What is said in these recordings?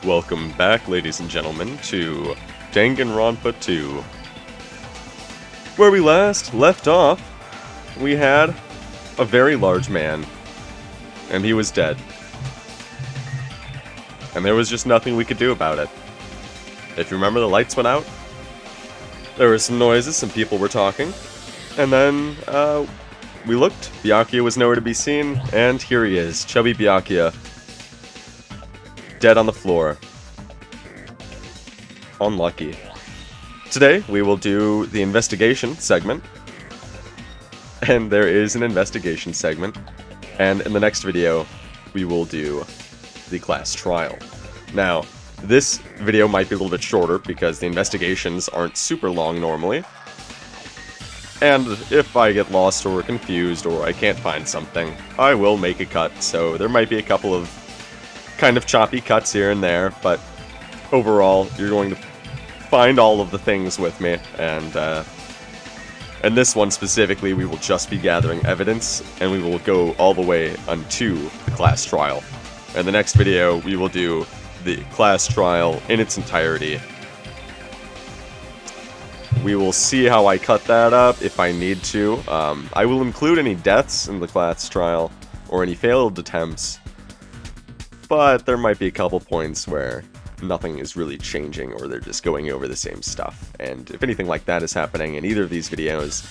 Welcome back, ladies and gentlemen, to Danganronpa 2. Where we last left off, we had a very large man, and he was dead. And there was just nothing we could do about it. If you remember, the lights went out, there were some noises, some people were talking, and then, we looked, Byakuya was nowhere to be seen, and here he is, chubby Byakuya, dead on the floor. Unlucky. Today, we will do the investigation segment. And there is an investigation segment. And in the next video, we will do the class trial. Now, this video might be a little bit shorter because the investigations aren't super long normally. And if I get lost or confused or I can't find something, I will make a cut. So there might be a couple of kind of choppy cuts here and there, but overall, you're going to find all of the things with me, and this one specifically, we will just be gathering evidence, and we will go all the way unto the class trial. In the next video, we will do the class trial in its entirety. We will see how I cut that up, if I need to. I will include any deaths in the class trial, or any failed attempts, but there might be a couple points where nothing is really changing, or they're just going over the same stuff. And if anything like that is happening in either of these videos,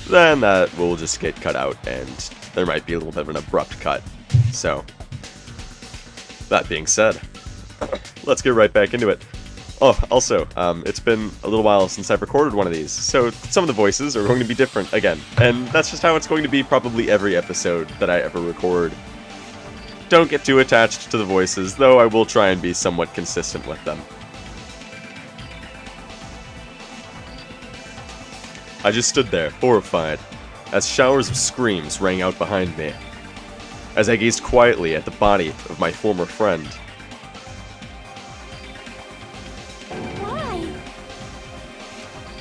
then that will just get cut out, and there might be a little bit of an abrupt cut. So, that being said, let's get right back into it. Oh, also, it's been a little while since I've recorded one of these, so some of the voices are going to be different again. And that's just how it's going to be probably every episode that I ever record. Don't get too attached to the voices, though I will try and be somewhat consistent with them. I just stood there, horrified, as showers of screams rang out behind me, as I gazed quietly at the body of my former friend. Why?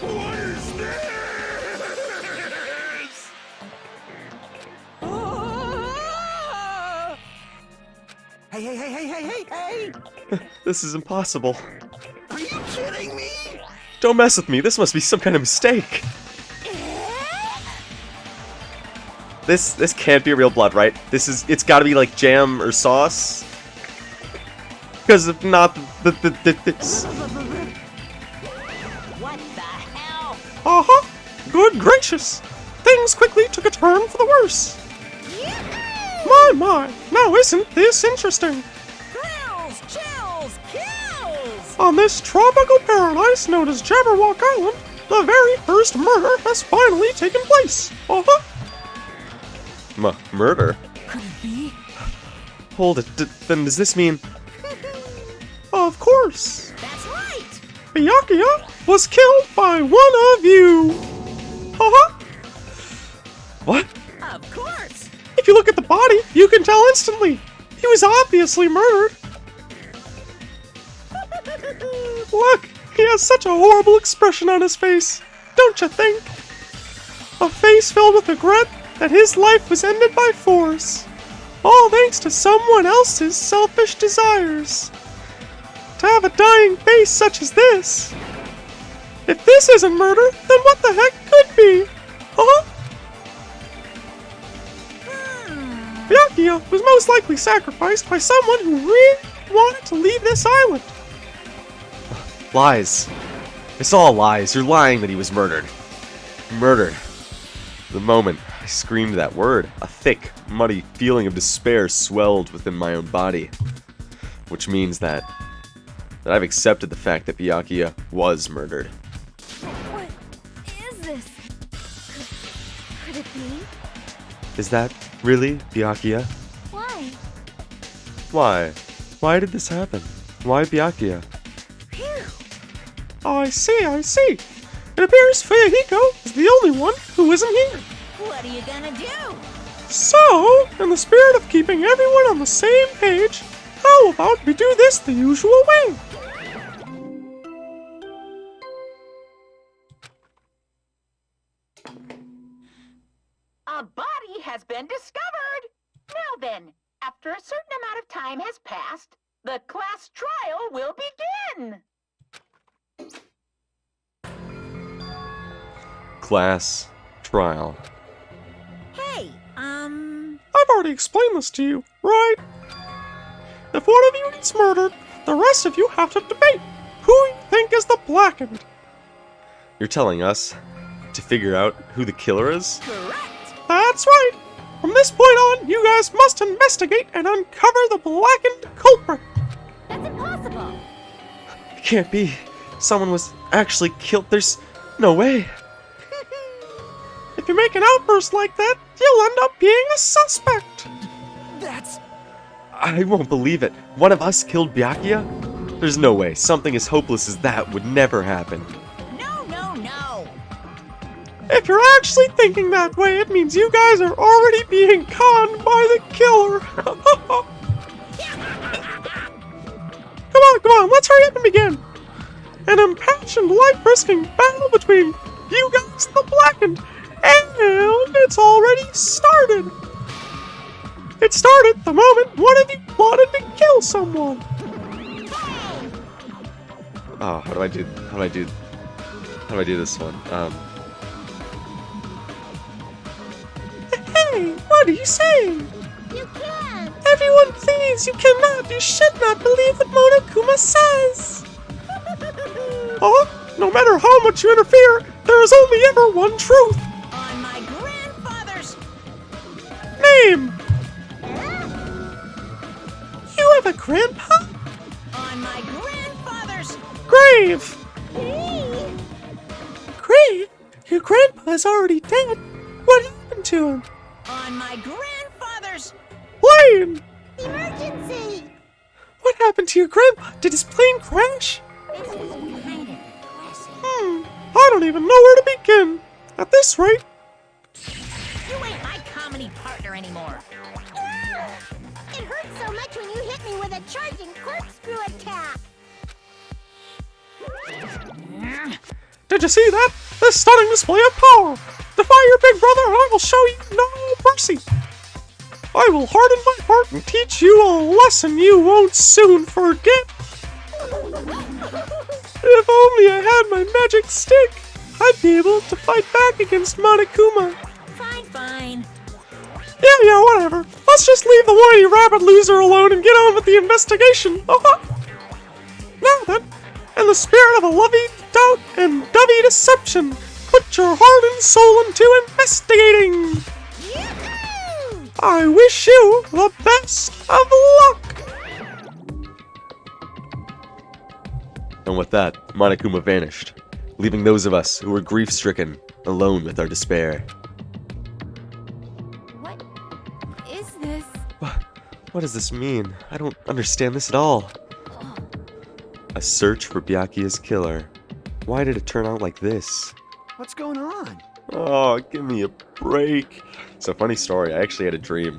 What is this? Hey! This is impossible. Are you kidding me? Don't mess with me, this must be some kind of mistake. This can't be real blood, right? It's gotta be like jam or sauce. Because if not, this... What the hell? Uh-huh. Good gracious. Things quickly took a turn for the worse. My, now isn't this interesting? Thrills, chills, kills! On this tropical paradise known as Jabberwock Island, the very first murder has finally taken place. Uh-huh. Murder? Could it be? Hold it, then does this mean... Of course! That's right! Byakuya was killed by one of you! Uh-huh. What? Of course! If you look at the body, you can tell instantly. He was obviously murdered. Look, he has such a horrible expression on his face, don't you think? A face filled with regret that his life was ended by force. All thanks to someone else's selfish desires. To have a dying face such as this. If this isn't murder, then what the heck could be? Huh? Byakuya was most likely sacrificed by someone who really wanted to leave this island. Lies. It's all lies. You're lying that he was murdered. Murdered. The moment I screamed that word, a thick, muddy feeling of despair swelled within my own body. Which means that I've accepted the fact that Byakuya was murdered. What is this? Could it be? Is that really Byakuya? Why? Why? Why did this happen? Why Byakuya? Phew! Oh, I see. It appears Fuyahiko is the only one who isn't here. What are you gonna do? So, in the spirit of keeping everyone on the same page, how about we do this the usual way? A body has been discovered! Now then, after a certain amount of time has passed, The class trial will begin! Class trial. Hey, I've already explained this to you, right? If one of you gets murdered, the rest of you have to debate who you think is the blackened. You're telling us to figure out who the killer is? correct. That's right! From this point on, you guys must investigate and uncover the blackened culprit. That's impossible. It can't be. Someone was actually killed. There's no way. If you make an outburst like that, you'll end up being a suspect. That's... I won't believe it. One of us killed Byakuya? There's no way. Something as hopeless as that would never happen. No, no, no. If you're actually thinking that way, it means you guys are already being conned by the killer. Come on, let's hurry up and begin. An impassioned, life-risking battle between you guys and the blackened. And it's already started. It started the moment one of you plotted to kill someone. Oh, how do I do this one? Hey, what are you saying? You can't. Everyone, please, you cannot. You should not believe what Monokuma says. Oh, no matter how much you interfere, there is only ever one truth. On my grandfather's. Name. Huh? You have a grandpa? On my grandfather's. Grave. Hey. Grave? Your grandpa is already dead. What happened to him? On my grandfather's. Plane. Emergency. What happened to your grandpa? Did his plane crash? This was kind of depressing. I don't even know where to begin. At this rate, You ain't my comedy partner anymore. It hurt so much when you hit me with a charging corkscrew attack. did you see that? This stunning display of power. Defy your big brother and I will show you no mercy. I will harden my heart and teach you a lesson you won't soon forget. If only I had my magic stick, I'd be able to fight back against Monokuma. Fine, fine. Yeah, whatever. Let's just leave the whiny rabbit loser alone and get on with the investigation. Now then, in the spirit of a lovey doubt and dovey deception, put your heart and soul into investigating. Yoo-hoo! I wish you the best of luck. And with that, Monokuma vanished, leaving those of us who were grief-stricken alone with our despair. What is this? What does this mean? I don't understand this at all. A search for Byakuya's killer. Why did it turn out like this? What's going on? Oh, give me a break. So, funny story, I actually had a dream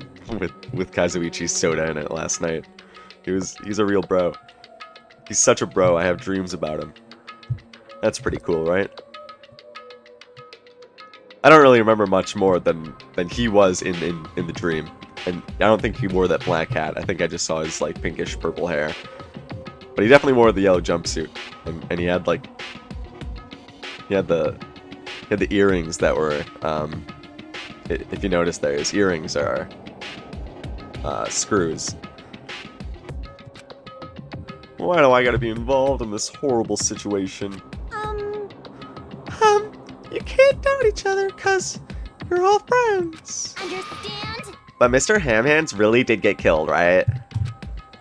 with Kazuichi's soda in it last night. He's a real bro. He's such a bro, I have dreams about him. That's pretty cool, right? I don't really remember much more than he was in the dream. And I don't think he wore that black hat. I think I just saw his, like, pinkish purple hair. But he definitely wore the yellow jumpsuit. And he had, like... He had the earrings that were, if you notice there, his earrings are, screws. Why do I gotta be involved in this horrible situation? You can't doubt each other, cause you're all friends. Understand? But Mr. Hamhands really did get killed, right?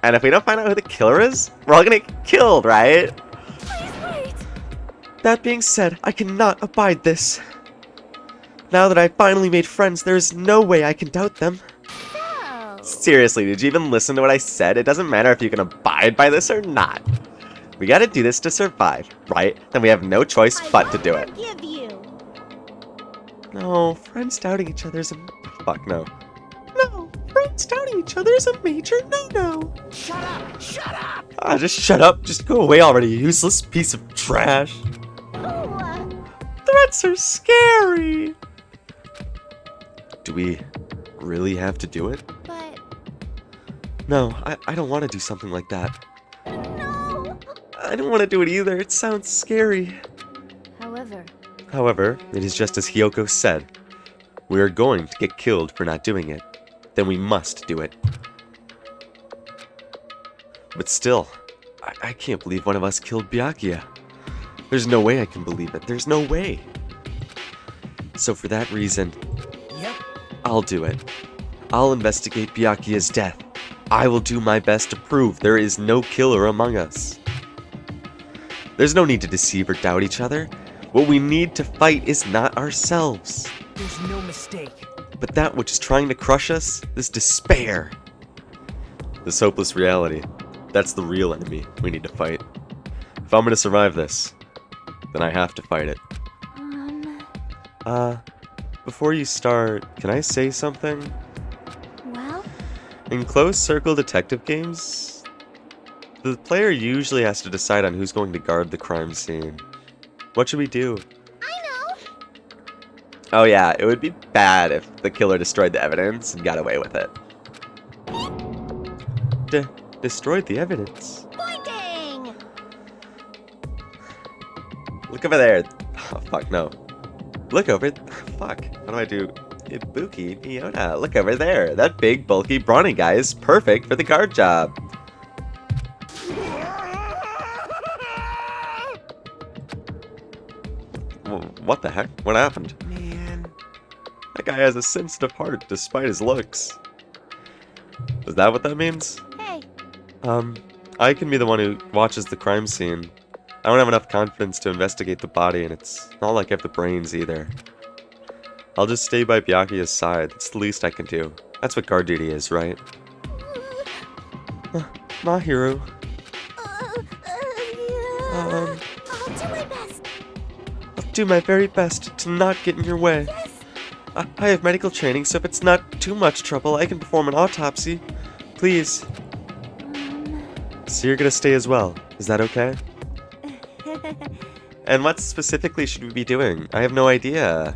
And if we don't find out who the killer is, we're all gonna get killed, right? Please wait. That being said, I cannot abide this. Now that I've finally made friends, there is no way I can doubt them. So, Seriously, did you even listen to what I said? It doesn't matter if you can abide by this or not. We gotta do this to survive, right? Then we have no choice but to do it. Forgive you. No, friends doubting each other is a... Fuck, no. No, friends doubting each other is a major no-no. Shut up! Shut up! Just shut up. Just go away already, you useless piece of trash. Ooh, Threats are scary. Do we really have to do it? but No, I don't want to do something like that. No! I don't want to do it either. It sounds scary. However, It is just as Hiyoko said. We are going to get killed for not doing it. Then we must do it. But still, I can't believe one of us killed Byakuya. There's no way I can believe it. There's no way. So for that reason, Yep. I'll do it. I'll investigate Byakuya's death. I will do my best to prove there is no killer among us. There's no need to deceive or doubt each other. What we need to fight is not ourselves, There's no mistake. but that which is trying to crush us, this despair. This hopeless reality. That's the real enemy we need to fight. If I'm gonna survive this, then I have to fight it. Before you start, can I say something? well, In closed circle detective games, the player usually has to decide on who's going to guard the crime scene. What should we do? I know! Oh yeah, it would be bad if the killer destroyed the evidence and got away with it. Destroyed the evidence? Pointing! Look over there. Oh, fuck, no. Look over... Fuck. How do I do... Ibuki, Miona. Look over there. That big, bulky, brawny guy is perfect for the guard job. What the heck? What happened? Man. That guy has a sensitive heart despite his looks. Is that what that means? Hey, I can be the one who watches the crime scene. I don't have enough confidence to investigate the body, and it's not like I have the brains either. I'll just stay by Byakuya's side. It's the least I can do. That's what guard duty is, right? Mahiru. I'll do my best. I'll do my very best to not get in your way. Yes. I have medical training, so if it's not too much trouble, I can perform an autopsy. Please. So you're gonna stay as well. Is that okay? And what specifically should we be doing? I have no idea.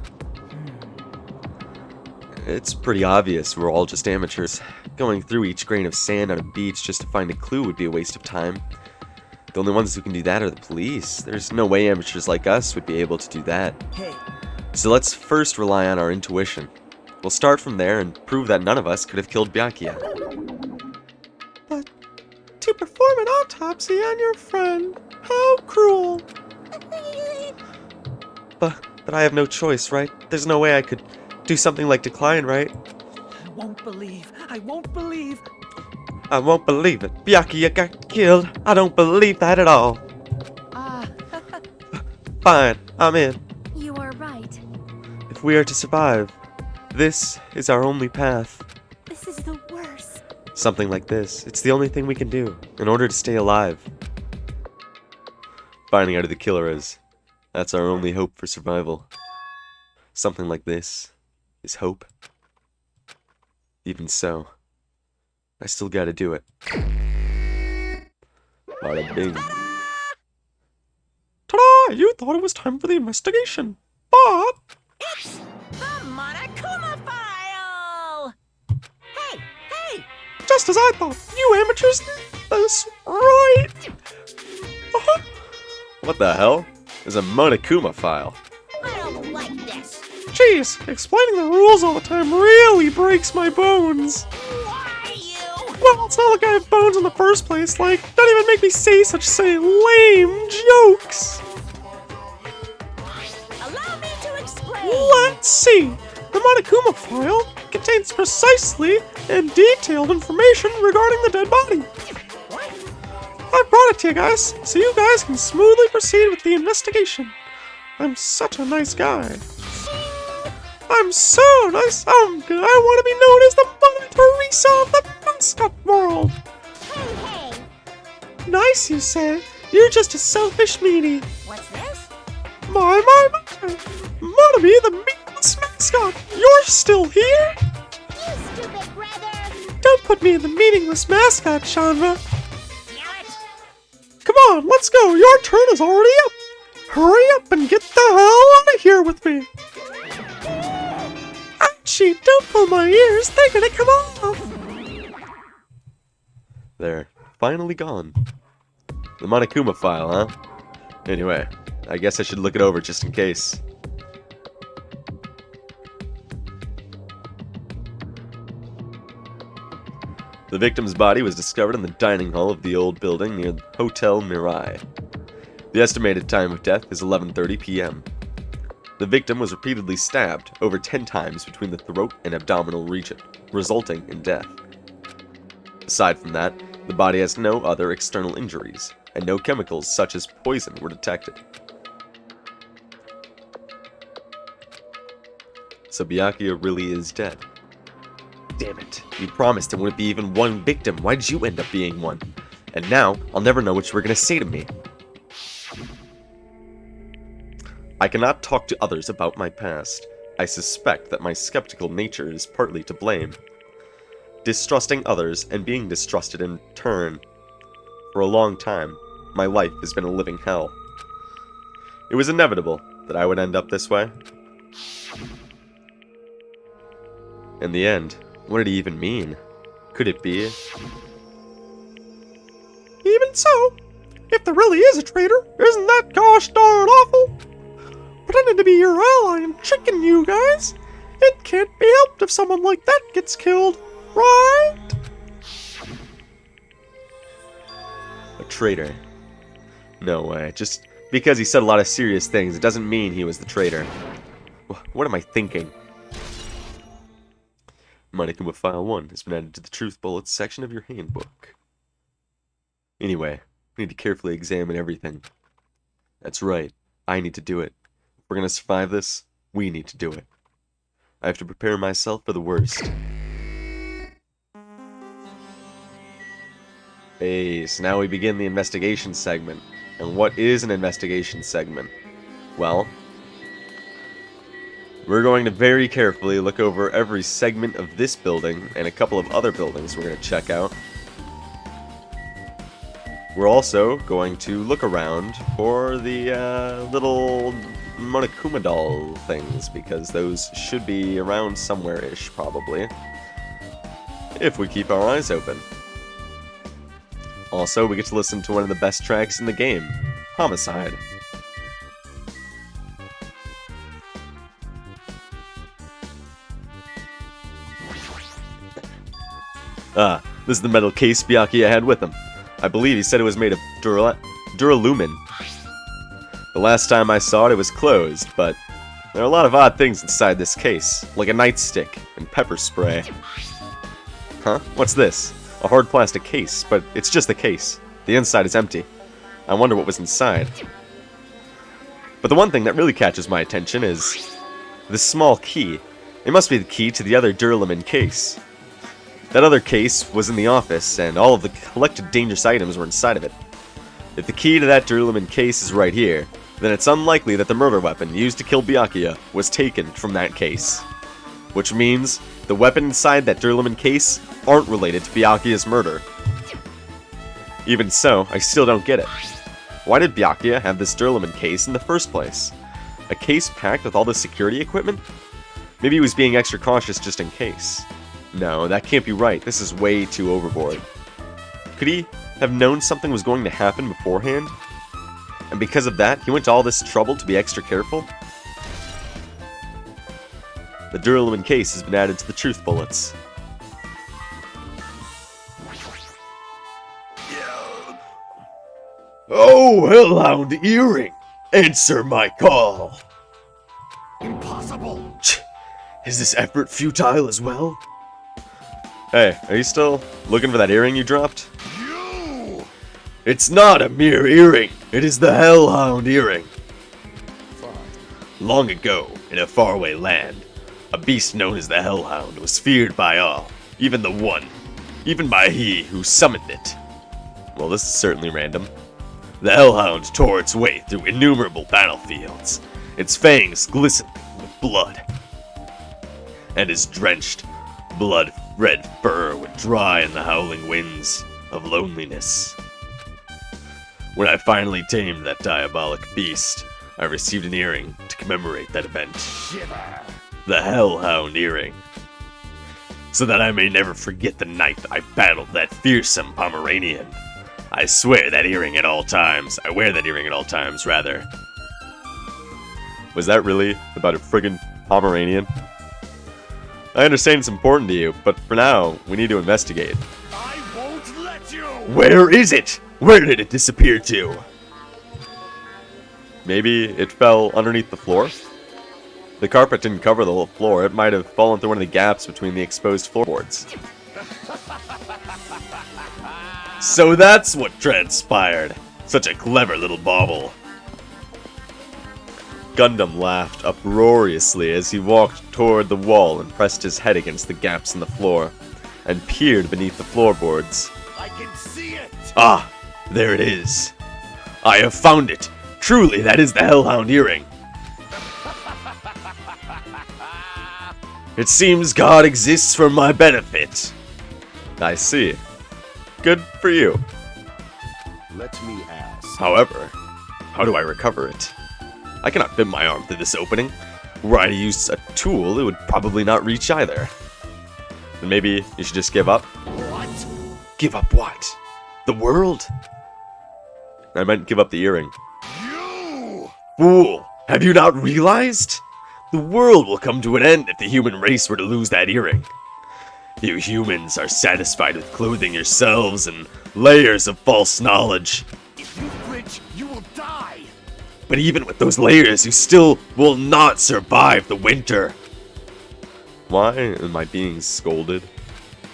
It's pretty obvious we're all just amateurs. Going through each grain of sand on a beach just to find a clue would be a waste of time. The only ones who can do that are the police. There's no way amateurs like us would be able to do that. Hey. So let's first rely on our intuition. We'll start from there and prove that none of us could have killed Byakuya. But to perform an autopsy on your friend, how cruel. But I have no choice, right? There's no way I could do something like decline, right? I won't believe. I won't believe. I won't believe it. Byakuya got killed. I don't believe that at all. Fine, I'm in. You are right. If we are to survive, this is our only path. This is the worst. Something like this. It's the only thing we can do in order to stay alive. Finding out who the killer is. That's our only hope for survival. Something like this is hope. Even so, I still gotta do it. Bada bing. Ta-da! You thought it was time for the investigation, but... It's the Monokuma file! Hey, hey! Just as I thought, you amateurs need this, right? What the hell is a Monokuma file? I don't like this. Jeez, explaining the rules all the time really breaks my bones. Why you? Well, it's not like I have bones in the first place. Like, don't even make me say such lame jokes. Allow me to explain. Let's see. The Monokuma file contains precisely and detailed information regarding the dead body. What? I brought it to you guys, so you guys can smoothly proceed with the investigation. I'm such a nice guy. I'm so nice. I want to be known as the Mother Teresa of the mascot world. Hey, hey. Nice, you say? You're just a selfish meanie. What's this? My. Want to be the meaningless mascot. You're still here? You stupid brother. Don't put me in the meaningless mascot genre. Damn it. Come on, let's go. Your turn is already up. Hurry up and get the hell out of here with me. Ouchie, don't pull my ears. They're gonna come off. They're finally gone. The Monokuma file, huh? Anyway, I guess I should look it over just in case. The victim's body was discovered in the dining hall of the old building near Hotel Mirai. The estimated time of death is 11:30 p.m. The victim was repeatedly stabbed over 10 times between the throat and abdominal region, resulting in death. Aside from that, the body has no other external injuries, and no chemicals such as poison were detected. So Byakuya really is dead. Damn it, you promised there wouldn't be even one victim. Why did you end up being one? And now, I'll never know what you were going to say to me. I cannot talk to others about my past. I suspect that my skeptical nature is partly to blame. Distrusting others and being distrusted in turn. For a long time, my life has been a living hell. It was inevitable that I would end up this way. In the end, what did he even mean? Could it be? Even so, if there really is a traitor, isn't that gosh darn awful? Pretending to be your ally and tricking you guys? It can't be helped if someone like that gets killed, right? A traitor? No way. Just because he said a lot of serious things, it doesn't mean he was the traitor. What am I thinking? Monokuma File 1 has been added to the Truth Bullets section of your handbook. Anyway, we need to carefully examine everything. That's right, I need to do it. If we're gonna survive this, we need to do it. I have to prepare myself for the worst. Hey, so now we begin the investigation segment. And what is an investigation segment? Well, we're going to very carefully look over every segment of this building and a couple of other buildings we're going to check out. We're also going to look around for the little Monokuma doll things, because those should be around somewhere-ish, probably. If we keep our eyes open. Also, we get to listen to one of the best tracks in the game, Homicide. Ah, this is the metal case Byakuya had with him. I believe he said it was made of duralumin. The last time I saw it, it was closed, but there are a lot of odd things inside this case, like a nightstick and pepper spray. Huh? What's this? A hard plastic case, but it's just the case. The inside is empty. I wonder what was inside. But the one thing that really catches my attention is this small key. It must be the key to the other duralumin case. That other case was in the office, and all of the collected dangerous items were inside of it. If the key to that duralumin case is right here, then it's unlikely that the murder weapon used to kill Byakuya was taken from that case. Which means the weapon inside that duralumin case aren't related to Byakuya's murder. Even so, I still don't get it. Why did Byakuya have this duralumin case in the first place? A case packed with all the security equipment? Maybe he was being extra cautious just in case. No, that can't be right. This is way too overboard. Could he have known something was going to happen beforehand? And because of that, he went to all this trouble to be extra careful? The duralumin case has been added to the Truth Bullets. Oh, Hellhound Earring! Answer my call! Impossible! Is this effort futile as well? Hey, are you still looking for that earring you dropped? You! It's not a mere earring! It is the Hellhound Earring! Long ago, in a faraway land, a beast known as the Hellhound was feared by all, even by he who summoned it. Well, this is certainly random. The Hellhound tore its way through innumerable battlefields, its fangs glistening with blood, and his drenched, blood-red fur would dry in the howling winds of loneliness. When I finally tamed that diabolic beast, I received an earring to commemorate that event. Shiver! The Hellhound Earring. so that I may never forget the night I battled that fearsome Pomeranian. I swear that earring at all times. I wear that earring at all times, rather. Was that really about a friggin' Pomeranian? I understand it's important to you, but for now, we need to investigate. I won't let you! Where is it? Where did it disappear to? Maybe it fell underneath the floor? The carpet didn't cover the whole floor. It might have fallen through one of the gaps between the exposed floorboards. So that's what transpired. Such a clever little bauble. Gundam laughed uproariously as he walked toward the wall and pressed his head against the gaps in the floor, and peered beneath the floorboards. I can see it! Ah, there it is. I have found it. Truly, that is the Hellhound earring. It seems God exists for my benefit. I see. Good for you. Let me ask. However, how do I recover it? I cannot fit my arm through this opening. Were I to use a tool, it would probably not reach either. Then maybe you should just give up? What? Give up what? The world? I meant give up the earring. You! Fool! Have you not realized? The world will come to an end if the human race were to lose that earring. You humans are satisfied with clothing yourselves in layers of false knowledge. If you flinch, you will die! But even with those layers, you still will not survive the winter. Why am I being scolded?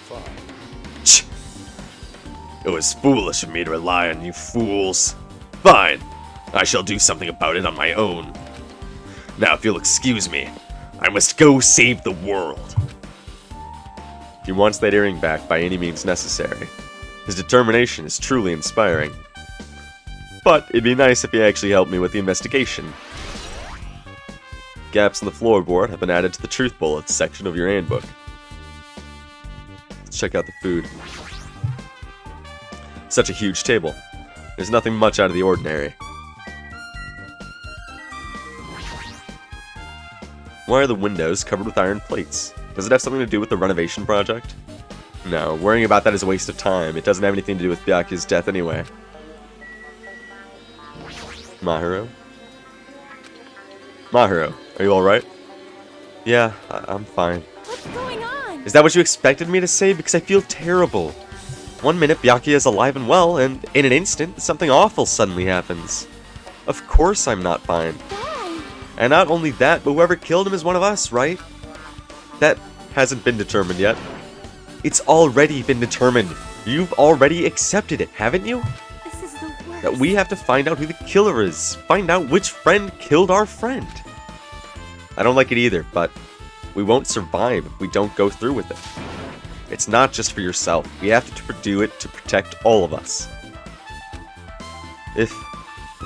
Fine. Ch! It was foolish of me to rely on you fools. Fine. I shall do something about it on my own. Now, if you'll excuse me, I must go save the world. He wants that earring back by any means necessary. His determination is truly inspiring. But it'd be nice if he actually helped me with the investigation. Gaps in the floorboard have been added to the Truth Bullets section of your handbook. Let's check out the food. Such a huge table. There's nothing much out of the ordinary. Why are the windows covered with iron plates? Does it have something to do with the renovation project? No, worrying about that is a waste of time. It doesn't have anything to do with Byakuya's death anyway. Mahiru? Mahiru, are you alright? Yeah, I'm fine. What's going on? Is that what you expected me to say? Because I feel terrible. One minute Byakuya is alive and well, and in an instant, something awful suddenly happens. Of course I'm not fine. Why? And not only that, but whoever killed him is one of us, right? That hasn't been determined yet. It's already been determined. You've already accepted it, haven't you? This is the worst. That we have to find out who the killer is. Find out which friend killed our friend. I don't like it either, but we won't survive if we don't go through with it. It's not just for yourself. We have to do it to protect all of us. If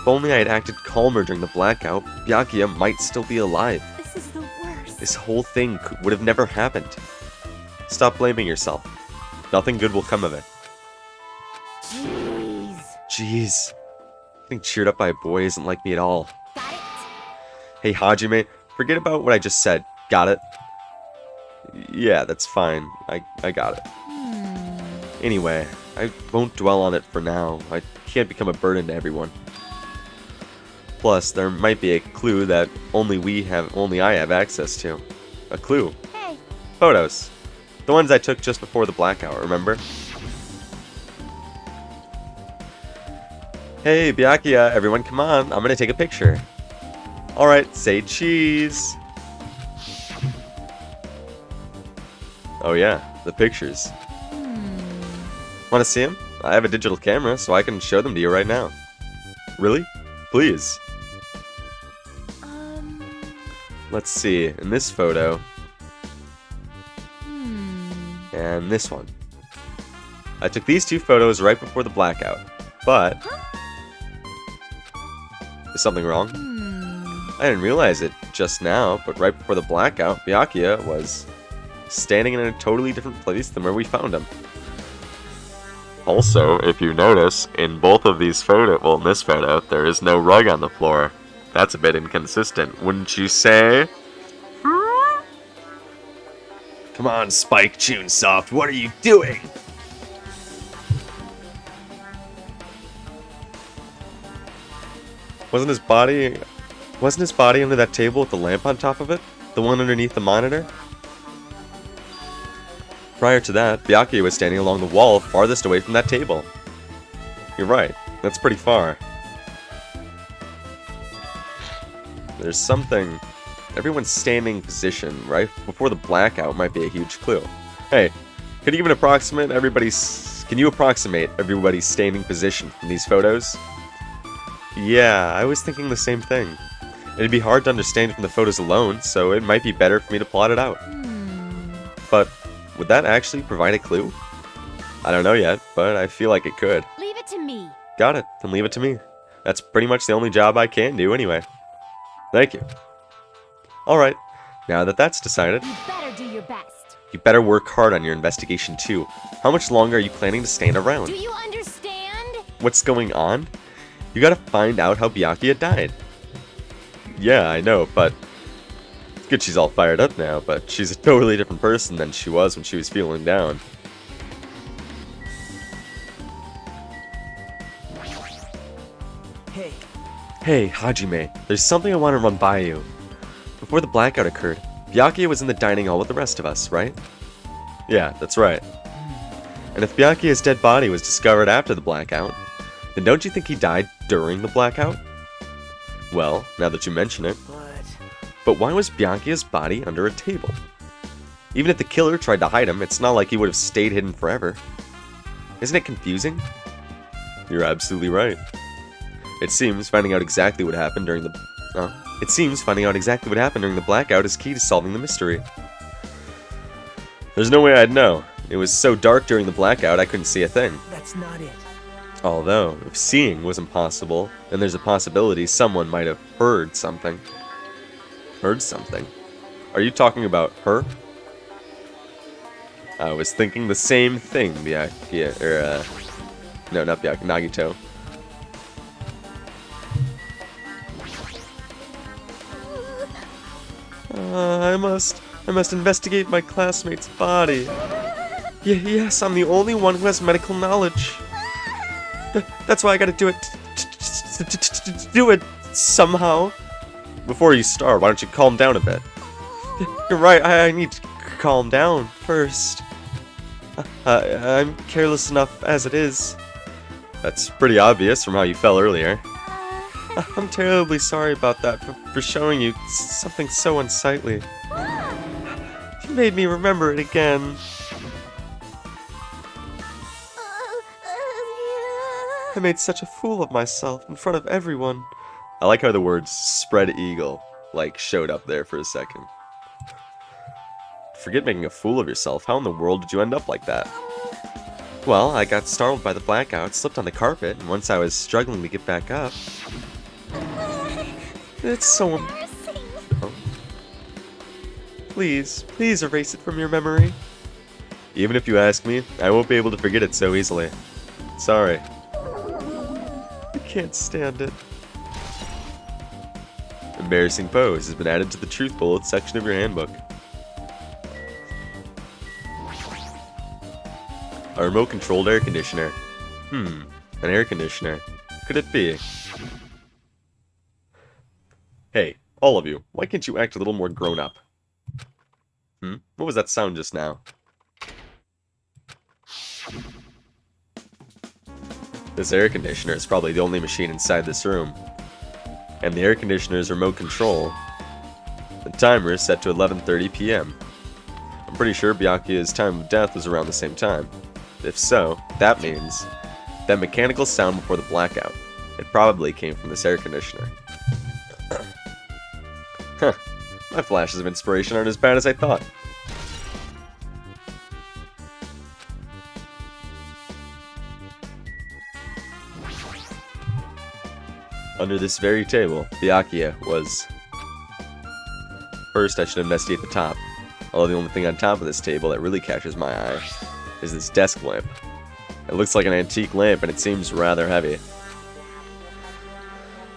only I had acted calmer during the blackout, Byakuya might still be alive. This is the worst. This whole thing would have never happened. Stop blaming yourself. Nothing good will come of it. Jeez. Getting cheered up by a boy isn't like me at all. Got it? Hey Hajime, forget about what I just said. Got it? Yeah, that's fine. I got it. Anyway, I won't dwell on it for now. I can't become a burden to everyone. Plus, there might be a clue that only I have access to. A clue. Hey. Photos. The ones I took just before the blackout, remember? Hey, Byakuya, everyone come on. I'm gonna take a picture. Alright, say cheese. Oh yeah, the pictures. Want to see them? I have a digital camera, so I can show them to you right now. Really? Please. Let's see, in this photo, and this one. I took these two photos right before the blackout, but... Is something wrong? I didn't realize it just now, but right before the blackout, Byakuya was standing in a totally different place than where we found him. Also, if you notice, in both of these photos, well, in this photo, there is no rug on the floor. That's a bit inconsistent, wouldn't you say? Come on, Spike Chunsoft, what are you doing? Wasn't his body under that table with the lamp on top of it? The one underneath the monitor? Prior to that, Byakuya was standing along the wall farthest away from that table. You're right, that's pretty far. There's something... Everyone's standing position right before the blackout might be a huge clue. Hey, can you approximate everybody's standing position from these photos? Yeah, I was thinking the same thing. It'd be hard to understand from the photos alone, so it might be better for me to plot it out. But would that actually provide a clue? I don't know yet, but I feel like it could. Leave it to me. Got it, then leave it to me. That's pretty much the only job I can do anyway. Thank you. Alright, now that that's decided, You better do your best. you better work hard on your investigation too. How much longer are you planning to stand around? Do you understand? What's going on? You gotta find out how Byakuya died. Yeah, I know, but... It's good she's all fired up now, but she's a totally different person than she was when she was feeling down. Hey, Hey, Hajime, there's something I want to run by you. Before the blackout occurred, Byakuya was in the dining hall with the rest of us, right? Yeah, that's right. And if Byakuya's dead body was discovered after the blackout, then don't you think he died during the blackout? Well, now that you mention it, but why was Byakuya's body under a table? Even if the killer tried to hide him, it's not like he would have stayed hidden forever. Isn't it confusing? You're absolutely right. It seems finding out exactly what happened during the blackout is key to solving the mystery. There's no way I'd know. It was so dark during the blackout I couldn't see a thing. that's not it. Although, if seeing was impossible, then there's a possibility someone might have heard something. Heard something? Are you talking about her? I was thinking the same thing, Byakuya, no, not Byakuya, Nagito. I must investigate my classmate's body. Yes, I'm the only one who has medical knowledge. That's why I gotta do it. Do it somehow. Before you start, why don't you calm down a bit? You're right, I need to calm down first. I'm careless enough as it is. That's pretty obvious from how you fell earlier. I'm terribly sorry about that, for showing you something so unsightly. You made me remember it again. I made such a fool of myself in front of everyone. I like how the words spread eagle, like, showed up there for a second. Forget making a fool of yourself. How in the world did you end up like that? Well, I got startled by the blackout, slipped on the carpet, and once I was struggling to get back up... It's so embarrassing. Oh. Please erase it from your memory. Even if you ask me, I won't be able to forget it so easily. Sorry. I can't stand it. Embarrassing pose has been added to the truth bullet section of your handbook. A remote-controlled air conditioner. An air conditioner. Could it be? Hey, all of you, why can't you act a little more grown-up? What was that sound just now? This air conditioner is probably the only machine inside this room. And the air conditioner's remote control. The timer is set to 11:30 p.m. I'm pretty sure Byakuya's time of death was around the same time. If so, that means that mechanical sound before the blackout. It probably came from this air conditioner. Huh. My flashes of inspiration aren't as bad as I thought. Under this very table, Byakuya was... First, I should investigate the top. Although the only thing on top of this table that really catches my eye is this desk lamp. It looks like an antique lamp and it seems rather heavy.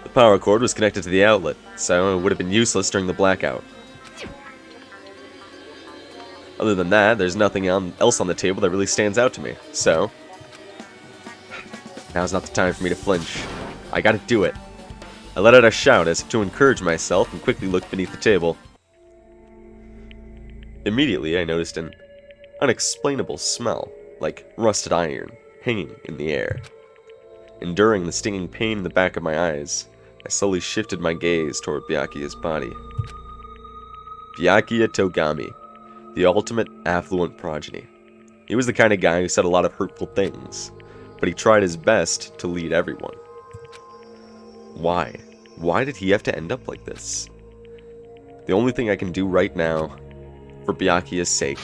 The power cord was connected to the outlet, so it would have been useless during the blackout. Other than that, there's nothing else on the table that really stands out to me. So, now's not the time for me to flinch. I gotta do it. I let out a shout as if to encourage myself and quickly looked beneath the table. Immediately, I noticed an unexplainable smell, like rusted iron, hanging in the air. Enduring the stinging pain in the back of my eyes, I slowly shifted my gaze toward Byakuya's body. Byakuya Togami, the ultimate affluent progeny. He was the kind of guy who said a lot of hurtful things, but he tried his best to lead everyone. Why? Why did he have to end up like this? The only thing I can do right now, for Byakuya's sake,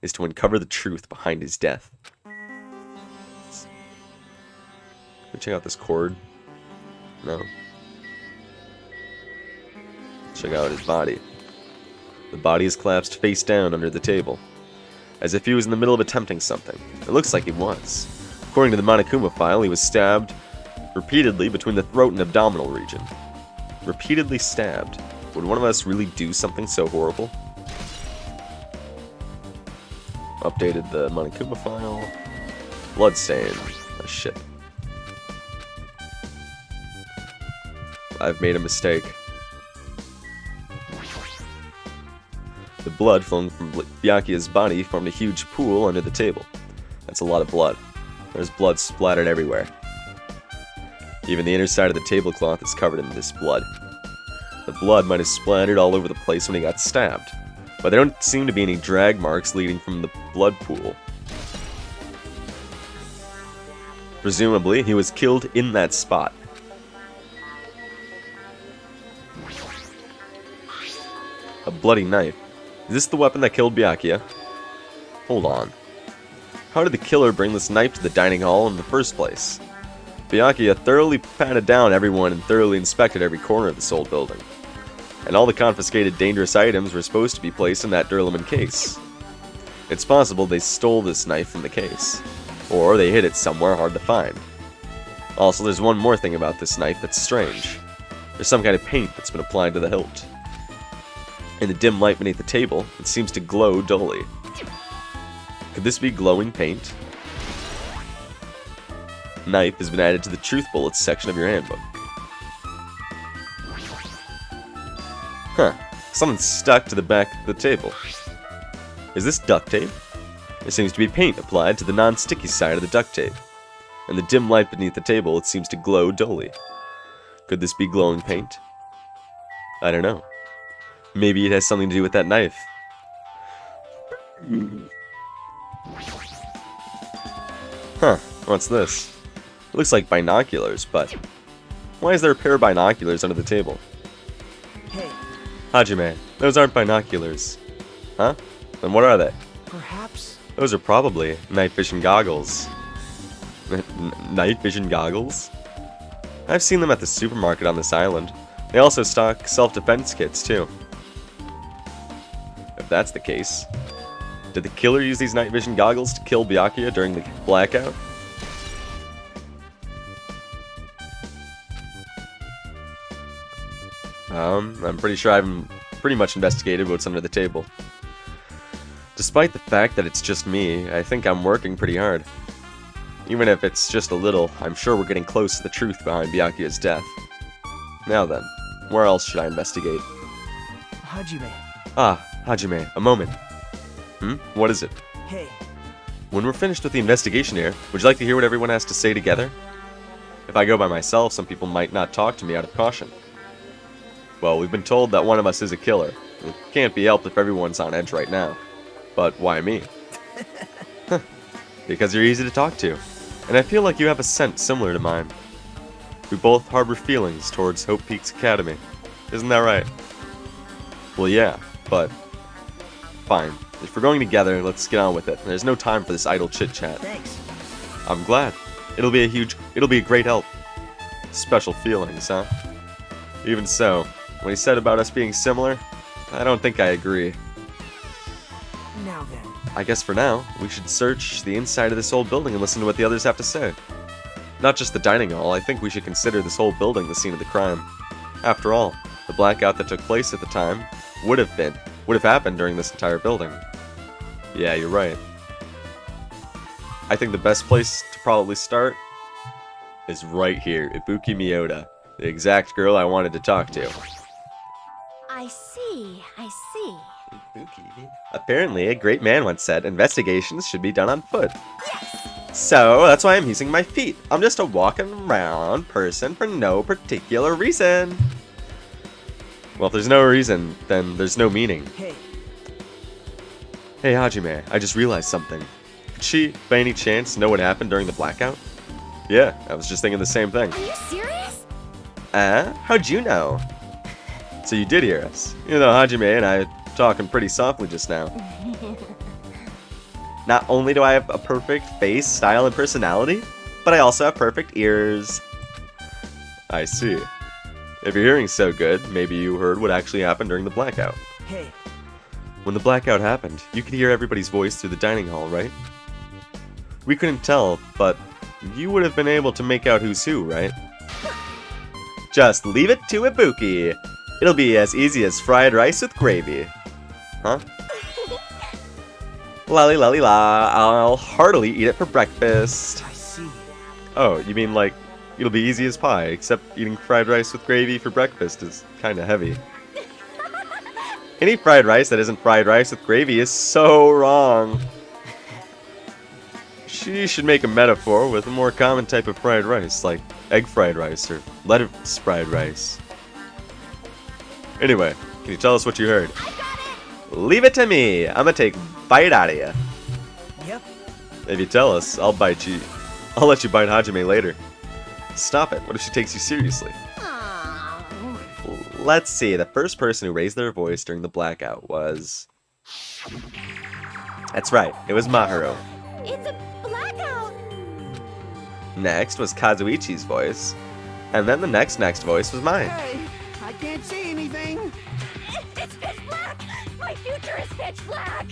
is to uncover the truth behind his death. Let me check out this cord. No. Check out his body. The body is collapsed face down under the table, as if he was in the middle of attempting something. It looks like he was. According to the Monokuma file, he was stabbed repeatedly between the throat and abdominal region. Repeatedly stabbed. Would one of us really do something so horrible? Updated the Monokuma file. Bloodstain. Oh, shit. I've made a mistake. The blood flowing from Byakuya's body formed a huge pool under the table. That's a lot of blood. There's blood splattered everywhere. Even the inner side of the tablecloth is covered in this blood. The blood might have splattered all over the place when he got stabbed, but there don't seem to be any drag marks leading from the blood pool. Presumably, he was killed in that spot. A bloody knife. Is this the weapon that killed Byakuya? Hold on. How did the killer bring this knife to the dining hall in the first place? Byakuya thoroughly patted down everyone and thoroughly inspected every corner of this old building. And all the confiscated dangerous items were supposed to be placed in that Durlaman case. It's possible they stole this knife from the case, or they hid it somewhere hard to find. Also, there's one more thing about this knife that's strange. There's some kind of paint that's been applied to the hilt. In the dim light beneath the table, it seems to glow dully. Could this be glowing paint? Knife has been added to the truth bullets section of your handbook. Huh. Something's stuck to the back of the table. Is this duct tape? There seems to be paint applied to the non-sticky side of the duct tape. In the dim light beneath the table, it seems to glow dully. Could this be glowing paint? I don't know. Maybe it has something to do with that knife. Huh, what's this? It looks like binoculars, but why is there a pair of binoculars under the table? Hey, Hajime, those aren't binoculars. Huh? Then what are they? perhaps... Those are probably night vision goggles. Night vision goggles? I've seen them at the supermarket on this island. They also stock self-defense kits, too. If that's the case, did the killer use these night vision goggles to kill Byakuya during the blackout? I'm pretty sure I've pretty much investigated what's under the table. Despite the fact that it's just me, I think I'm working pretty hard. Even if it's just a little, I'm sure we're getting close to the truth behind Byakuya's death. Now then, where else should I investigate? Hajime. Ah, Hajime, a moment. What is it? Hey, When we're finished with the investigation here, would you like to hear what everyone has to say together? If I go by myself, some people might not talk to me out of caution. Well, we've been told that one of us is a killer. It can't be helped if everyone's on edge right now. But why me? Because you're easy to talk to. And I feel like you have a scent similar to mine. We both harbor feelings towards Hope Peaks Academy. Isn't that right? Well, yeah, but... fine. If we're going together, let's get on with it. There's no time for this idle chit-chat. thanks. I'm glad. It'll be a great help. Special feelings, huh? Even so, when he said about us being similar, I don't think I agree. Now then. I guess for now, we should search the inside of this old building and listen to what the others have to say. Not just the dining hall, I think we should consider this whole building the scene of the crime. After all, the blackout that took place at the time would have happened during this entire building. Yeah, you're right. I think the best place to probably start is right here, Ibuki Miyota, the exact girl I wanted to talk to. I see, I see. Apparently, a great man once said, investigations should be done on foot. So, that's why I'm using my feet. I'm just a walking around person for no particular reason. Well, if there's no reason, then there's no meaning. Hey, Hey, Hajime, I just realized something. Could she, by any chance, know what happened during the blackout? Yeah, I was just thinking the same thing. Are you serious? How'd you know? So you did hear us. You know, Hajime and I talking pretty softly just now. Not only do I have a perfect face, style, and personality, but I also have perfect ears. I see. If your hearing's so good, maybe you heard what actually happened during the blackout. hey, When the blackout happened, you could hear everybody's voice through the dining hall, right? We couldn't tell, but you would have been able to make out who's who, right? Just leave it to Ibuki. It'll be as easy as fried rice with gravy. Huh? Lolly lolly la, I'll heartily eat it for breakfast. I see. Oh, you mean like, it'll be easy as pie, except eating fried rice with gravy for breakfast is kinda heavy. Any fried rice that isn't fried rice with gravy is so wrong. She should make a metaphor with a more common type of fried rice, like egg fried rice or lettuce fried rice. Anyway, can you tell us what you heard? Leave it to me. I'm gonna take bite out of you. Yep. If you tell us, I'll bite you. I'll let you bite Hajime later. Stop it. What if she takes you seriously? Aw. Let's see. The first person who raised their voice during the blackout was... That's right. It was Maharu. It's a blackout. Next was Kazuichi's voice. And then the next voice was mine. Hey, I can't see anything. It's pitch black. My future is pitch black.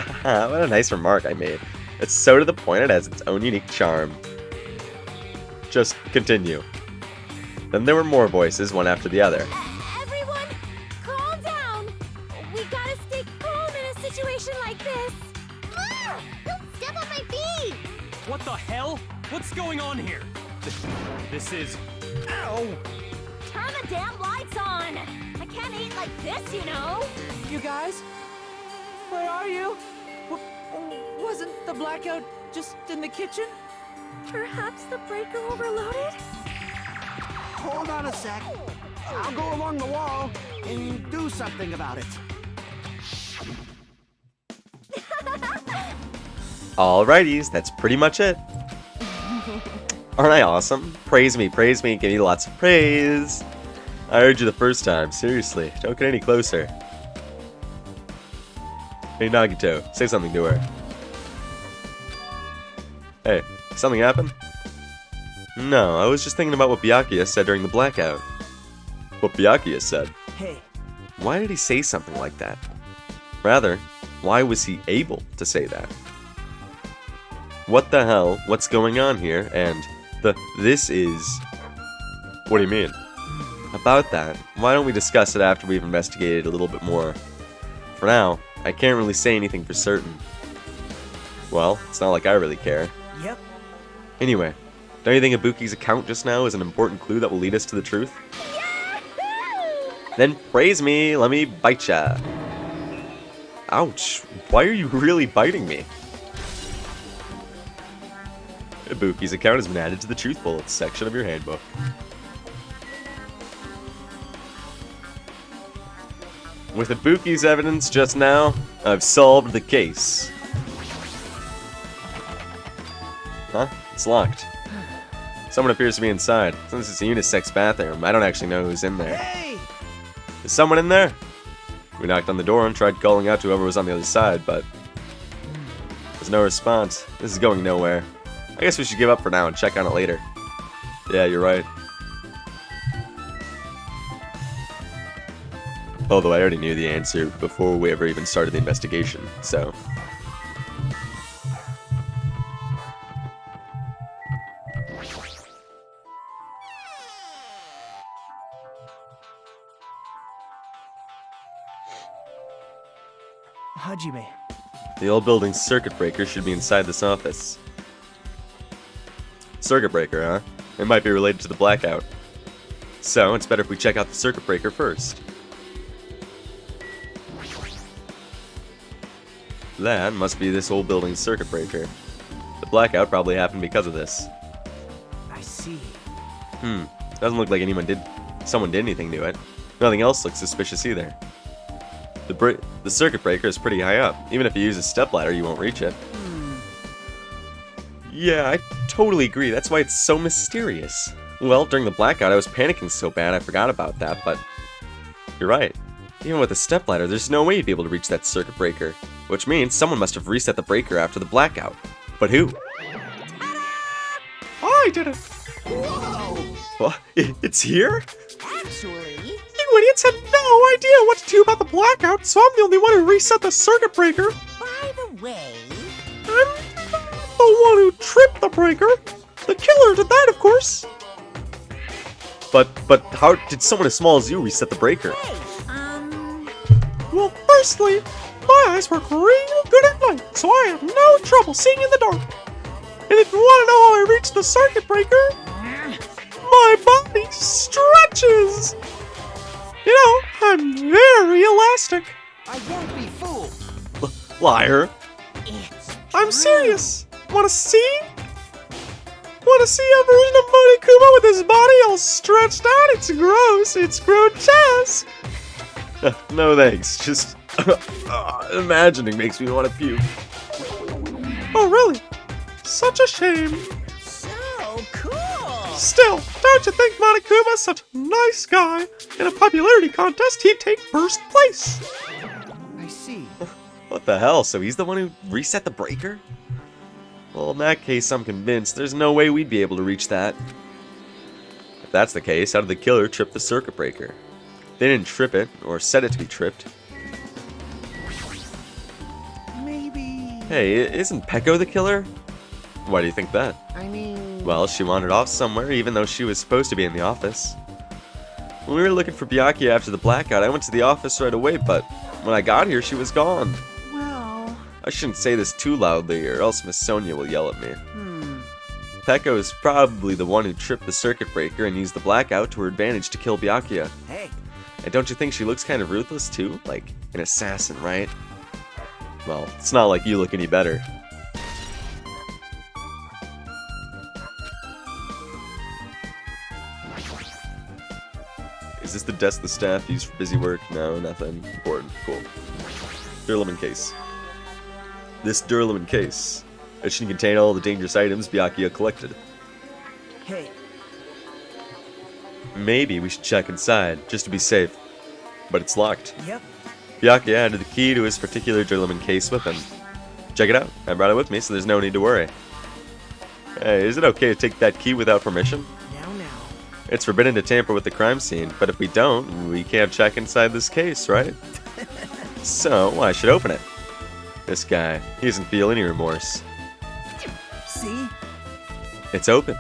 What a nice remark I made. It's so to the point it has its own unique charm. Just continue. Then there were more voices, one after the other. Everyone, calm down. We gotta stay calm in a situation like this. Don't step on my feet. What the hell? What's going on here? This is... Ow! Turn the damn lights on. I can't eat like this, you know. You guys? Where are you? Wasn't the blackout just in the kitchen? Perhaps the breaker overloaded? Hold on a sec. I'll go along the wall and do something about it. Alrighties, that's pretty much it. Aren't I awesome? Praise me, give me lots of praise. I heard you the first time, seriously, don't get any closer. Hey Nagito, say something to her. Hey, something happened? No, I was just thinking about what Byakuya said during the blackout. What Byakuya said? Hey, Why did he say something like that? Rather, why was he able to say that? What the hell? What's going on here? And this is... What do you mean? About that, why don't we discuss it after we've investigated a little bit more? For now, I can't really say anything for certain. Well, it's not like I really care. yep. Anyway, don't you think Ibuki's account just now is an important clue that will lead us to the truth? Then praise me, let me bite ya. Ouch, why are you really biting me? Ibuki's account has been added to the Truth Bullets section of your handbook. With Ibuki's evidence just now, I've solved the case. Huh? It's locked. Someone appears to be inside. Since it's a unisex bathroom, I don't actually know who's in there. Hey! Is someone in there? We knocked on the door and tried calling out to whoever was on the other side, but there's no response. This is going nowhere. I guess we should give up for now and check on it later. Yeah, you're right. Although I already knew the answer before we ever even started the investigation, so... Hajime. The old building's circuit breaker should be inside this office. Circuit breaker, huh? It might be related to the blackout. So, it's better if we check out the circuit breaker first. That must be this old building's circuit breaker. The blackout probably happened because of this. I see. Doesn't look like someone did anything to it. Nothing else looks suspicious either. The circuit breaker is pretty high up. Even if you use a stepladder, you won't reach it. Yeah, I totally agree. That's why it's so mysterious. Well, during the blackout, I was panicking so bad I forgot about that, but you're right. Even with a stepladder, there's no way you'd be able to reach that circuit breaker. Which means someone must have reset the breaker after the blackout. But who? I did it! Whoa! What? It's here? Actually, You idiots had no idea what to do about the blackout, so I'm the only one who reset the circuit breaker. by the way, I'm the one who tripped the breaker. The killer did that, of course. But how did someone as small as you reset the breaker? hey, Well, firstly, my eyes work real good at night, so I have no trouble seeing in the dark. And if you want to know how I reached the circuit breaker, my body stretches. You know, I'm very elastic. I won't be fooled. Liar. it's I'm serious. Want to see? Want to see a version of Monokuma with his body all stretched out? It's gross. It's grotesque. No thanks. Just imagining makes me want to puke. Oh, really? Such a shame. so cool. Still, don't you think Monokuma's such a nice guy? In a popularity contest, he'd take first place. I see. What the hell? So he's the one who reset the breaker? Well, in that case, I'm convinced there's no way we'd be able to reach that. If that's the case, how did the killer trip the circuit breaker? They didn't trip it, or set it to be tripped. Maybe. Hey, isn't Peko the killer? Why do you think that? I mean. Well, she wandered off somewhere, even though she was supposed to be in the office. When we were looking for Byakuya after the blackout, I went to the office right away, but when I got here, she was gone. Well. I shouldn't say this too loudly, or else Miss Sonia will yell at me. Hmm. Peko is probably the one who tripped the circuit breaker and used the blackout to her advantage to kill Byakuya. Hey. And don't you think she looks kind of ruthless too? Like an assassin, right? Well, it's not like you look any better. Is this the desk the staff use for busy work? No, nothing important. Cool. Duralumin case. This Duralumin case. It should contain all the dangerous items Byakuya collected. Hey, Maybe we should check inside, just to be safe. But it's locked. yep. Byakuya had the key to his particular Duralumin case with him. Check it out. I brought it with me, so there's no need to worry. Hey, is it okay to take that key without permission? Now. It's forbidden to tamper with the crime scene, but if we don't, we can't check inside this case, right? So, I should open it. This guy, he doesn't feel any remorse. See? It's open.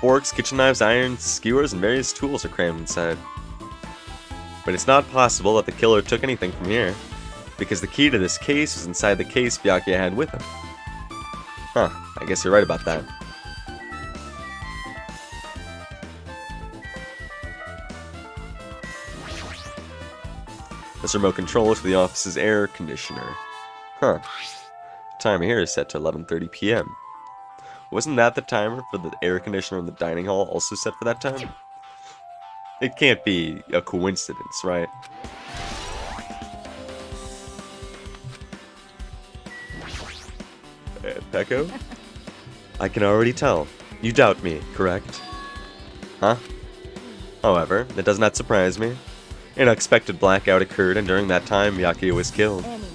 Forks, kitchen knives, irons, skewers, and various tools are crammed inside. But it's not possible that the killer took anything from here, because the key to this case was inside the case Byakuya had with him. Huh, I guess you're right about that. This remote control is for the office's air conditioner. Huh. The timer here is set to 11:30 p.m. Wasn't that the timer for the air conditioner in the dining hall also set for that time? It can't be a coincidence, right? Peko? I can already tell. You doubt me, correct? Huh? However, it does not surprise me. An unexpected blackout occurred, and during that time, Byakuya was killed. Anyway,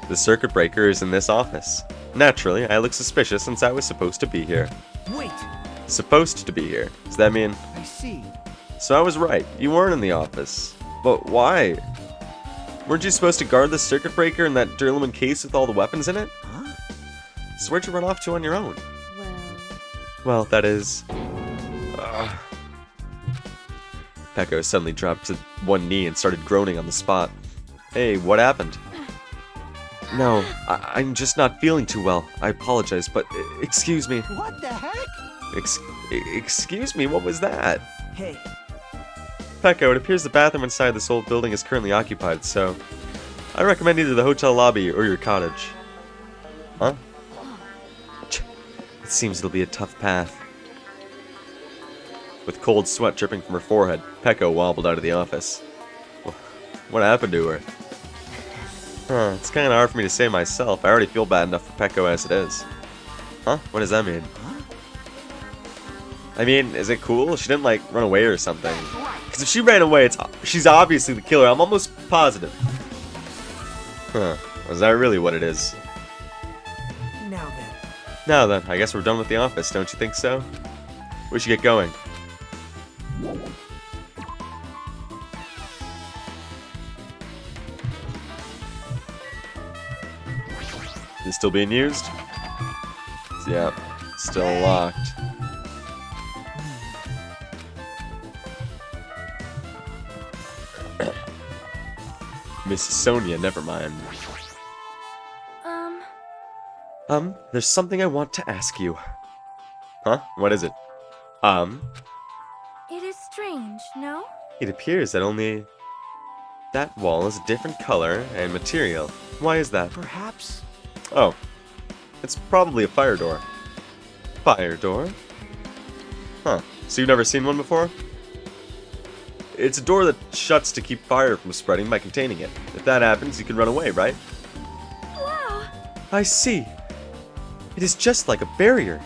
The circuit breaker is in this office. Naturally, I look suspicious since I was supposed to be here. Wait. Supposed to be here. Does that mean? I see. So I was right. You weren't in the office. But why? Weren't you supposed to guard the circuit breaker in that Duralumin case with all the weapons in it? Huh? So where'd you run off to on your own? well, Well, that is... Peko suddenly dropped to one knee and started groaning on the spot. Hey, what happened? No, I'm just not feeling too well. I apologize, but excuse me. What the heck? Excuse me, what was that? Hey, Pecco, it appears the bathroom inside this old building is currently occupied, so I recommend either the hotel lobby or your cottage. Huh? It seems it'll be a tough path. With cold sweat dripping from her forehead, Pecco wobbled out of the office. What happened to her? Huh, it's kinda hard for me to say myself. I already feel bad enough for Pecco as it is. Huh? What does that mean? I mean, is it cool? She didn't, like, run away or something. Because if she ran away, she's obviously the killer. I'm almost positive. Huh. Is that really what it is? Now then, I guess we're done with the office, don't you think so? We should get going. Is it still being used? Yeah, still locked. Miss Sonia, never mind. There's something I want to ask you. Huh? What is it? It is strange, no? It appears that only that wall is a different color and material. Why is that? perhaps? Oh. It's probably a fire door. Fire door? Huh. So you've never seen one before? It's a door that shuts to keep fire from spreading by containing it. If that happens, you can run away, right? Wow! I see. It is just like a barrier.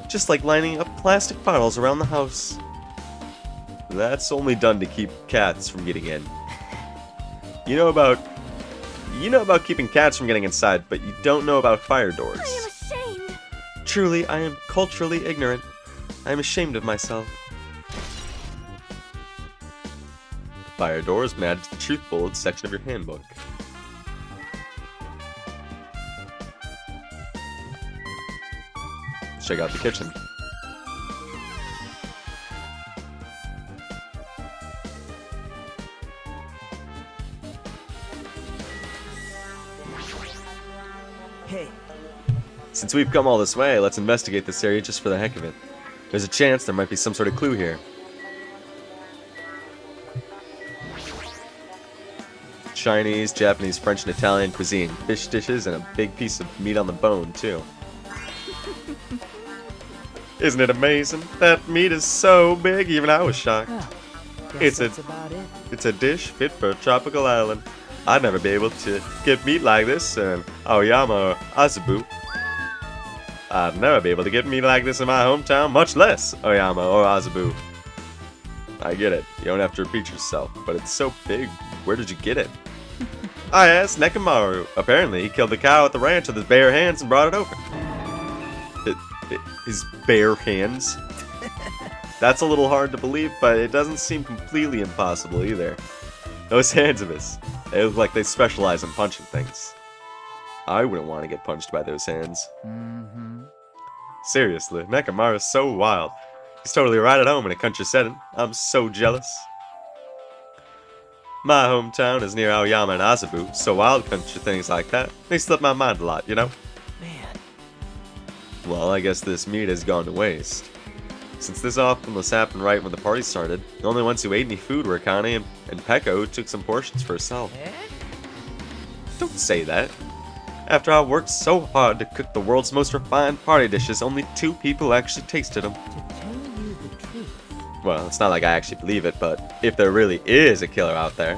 Just like lining up plastic bottles around the house. That's only done to keep cats from getting in. You know about keeping cats from getting inside, but you don't know about fire doors. I am ashamed! Truly, I am culturally ignorant. I am ashamed of myself. Fire door has been added to the truth bullet section of your handbook. Let's check out the kitchen. Hey, Since we've come all this way, let's investigate this area just for the heck of it. There's a chance there might be some sort of clue here. Chinese, Japanese, French, and Italian cuisine. Fish dishes and a big piece of meat on the bone, too. Isn't it amazing? That meat is so big, even I was shocked. It's about it. It's a dish fit for a tropical island. I'd never be able to get meat like this in Aoyama or Azabu. I'd never be able to get meat like this in my hometown, much less Aoyama or Azabu. I get it. You don't have to repeat yourself, but it's so big. Where did you get it? I asked Nekomaru. Apparently, he killed the cow at the ranch with his bare hands and brought it over. His bare hands? That's a little hard to believe, but it doesn't seem completely impossible either. Those hands of his, they look like they specialize in punching things. I wouldn't want to get punched by those hands. Seriously, Nekomaru's so wild. He's totally right at home in a country setting. I'm so jealous. My hometown is near Aoyama and Azabu, so wild country things like that, they slip my mind a lot, you know? Man, Well, I guess this meat has gone to waste. Since this often must happen right when the party started, the only ones who ate any food were Akane and Pecco, who took some portions for herself. Don't say that. After I worked so hard to cook the world's most refined party dishes, only 2 people actually tasted them. to tell you the truth, Well, it's not like I actually believe it, but if there really is a killer out there,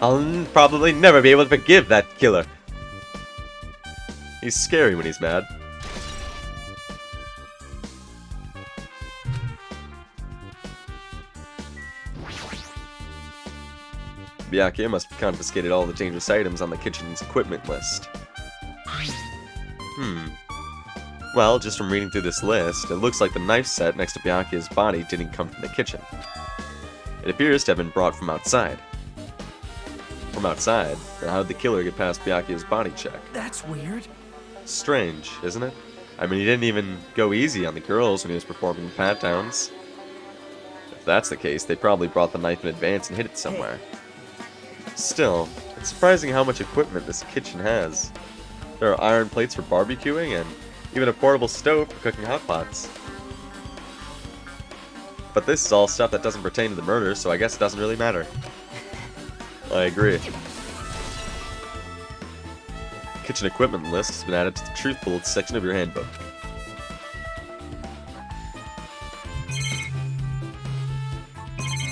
I'll probably never be able to forgive that killer. He's scary when he's mad. Byakuya must have confiscated all the dangerous items on the kitchen's equipment list. Well, just from reading through this list, it looks like the knife set next to Byakuya's body didn't come from the kitchen. It appears to have been brought from outside. From outside? Then how did the killer get past Byakuya's body check? that's weird. Strange, isn't it? I mean, he didn't even go easy on the girls when he was performing pat downs. If that's the case, they probably brought the knife in advance and hid it somewhere. Still, it's surprising how much equipment this kitchen has. There are iron plates for barbecuing and even a portable stove for cooking hot pots. But this is all stuff that doesn't pertain to the murder, so I guess it doesn't really matter. I agree. Kitchen equipment list has been added to the truth bullets section of your handbook.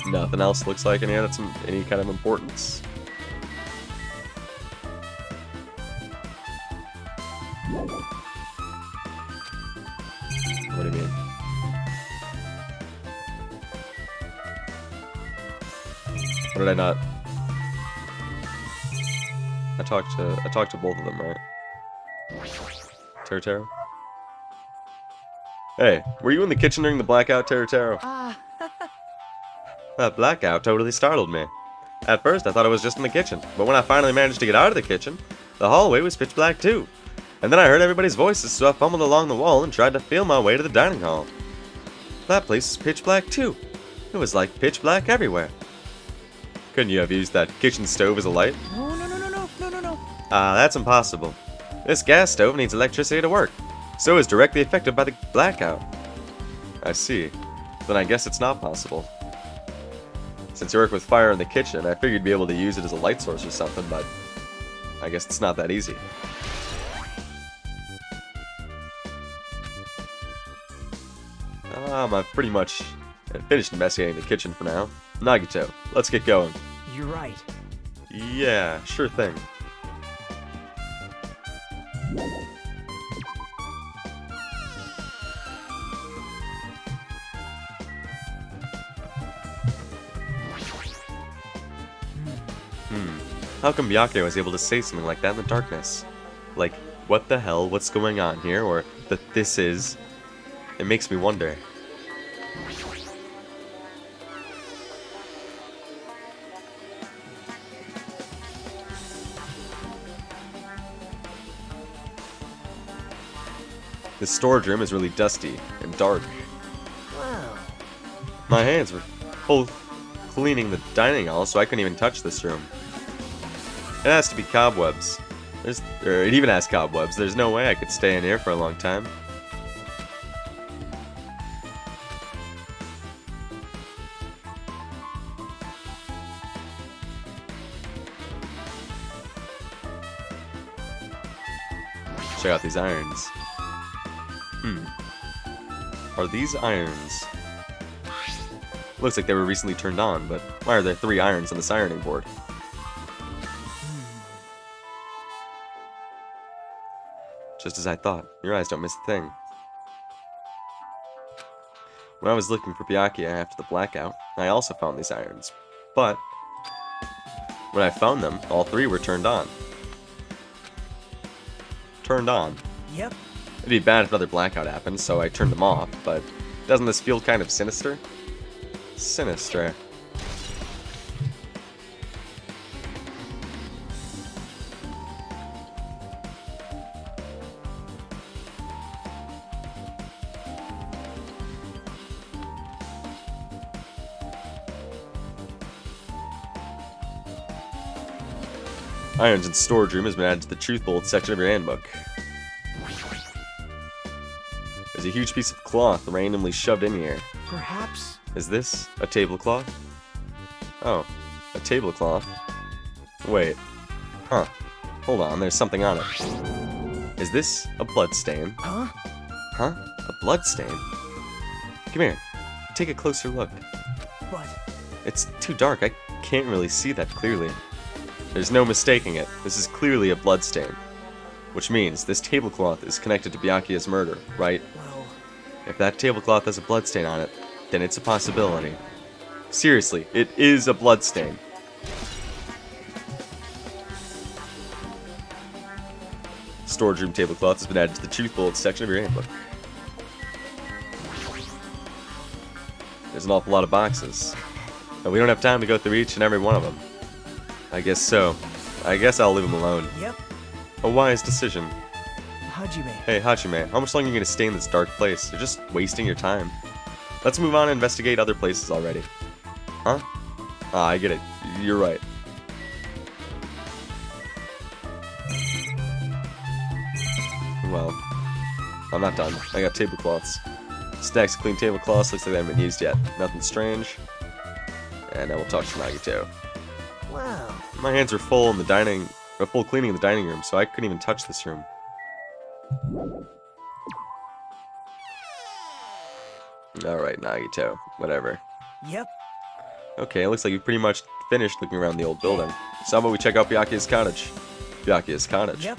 Nothing else looks like any that's any kind of importance. What do you mean? What did I not? I talked to both of them, right? Teru? Hey, were you in the kitchen during the blackout, Teru? That blackout totally startled me. At first, I thought I was just in the kitchen, but when I finally managed to get out of the kitchen, the hallway was pitch black too. And then I heard everybody's voices, so I fumbled along the wall and tried to feel my way to the dining hall. That place is pitch black too. It was like pitch black everywhere. Couldn't you have used that kitchen stove as a light? No. That's impossible. This gas stove needs electricity to work, so is directly affected by the blackout. I see. Then I guess it's not possible. Since you work with fire in the kitchen, I figured you'd be able to use it as a light source or something, but I guess it's not that easy. I've pretty much finished investigating the kitchen for now. Nagito, let's get going. You're right. Yeah, sure thing. How come Byakuya was able to say something like that in the darkness? Like, what the hell, what's going on here, or that this is... It makes me wonder. The storage room is really dusty and dark. Whoa. My hands were full cleaning the dining hall, so I couldn't even touch this room. It has to be cobwebs. It even has cobwebs. There's no way I could stay in here for a long time. Check out these irons. Are these irons? Looks like they were recently turned on, but why are there 3 irons on this ironing board? Just as I thought, your eyes don't miss a thing. When I was looking for Byakuya after the blackout, I also found these irons. But when I found them, all 3 were turned on. Turned on. Yep. It'd be bad if another blackout happened, so I turned them off, but doesn't this feel kind of sinister? Sinister. Irons in storage room has been added to the truth bullet section of your handbook. There's a huge piece of cloth randomly shoved in here. Perhaps. Is this a tablecloth? Oh, a tablecloth. Wait. Huh. Hold on, there's something on it. Is this a bloodstain? Huh? Huh? A bloodstain? Come here. Take a closer look. But It's too dark. I can't really see that clearly. There's no mistaking it. This is clearly a bloodstain. Which means this tablecloth is connected to Byakuya's murder, right? well, If that tablecloth has a bloodstain on it, then it's a possibility. Seriously, it is a bloodstain. Storage room tablecloth has been added to the truth bullets section of your handbook. There's an awful lot of boxes. And we don't have time to go through each and every one of them. I guess so. I guess I'll leave them alone. yep. A wise decision. Hajime. Hey, Hachime, how much longer are you going to stay in this dark place? You're just wasting your time. Let's move on and investigate other places already. Huh? Ah, I get it. You're right. well, I'm not done. I got tablecloths. Stacks of clean tablecloths. Looks like they haven't been used yet. Nothing strange. And I will talk to Nagito. Well, My hands were full in the dining, full cleaning in the dining room, so I couldn't even touch this room. Alright, Nagito. Whatever. yep. Okay, it looks like you've pretty much finished looking around the old building. So how about we check out Byakuya's cottage? Byakuya's cottage. Yep.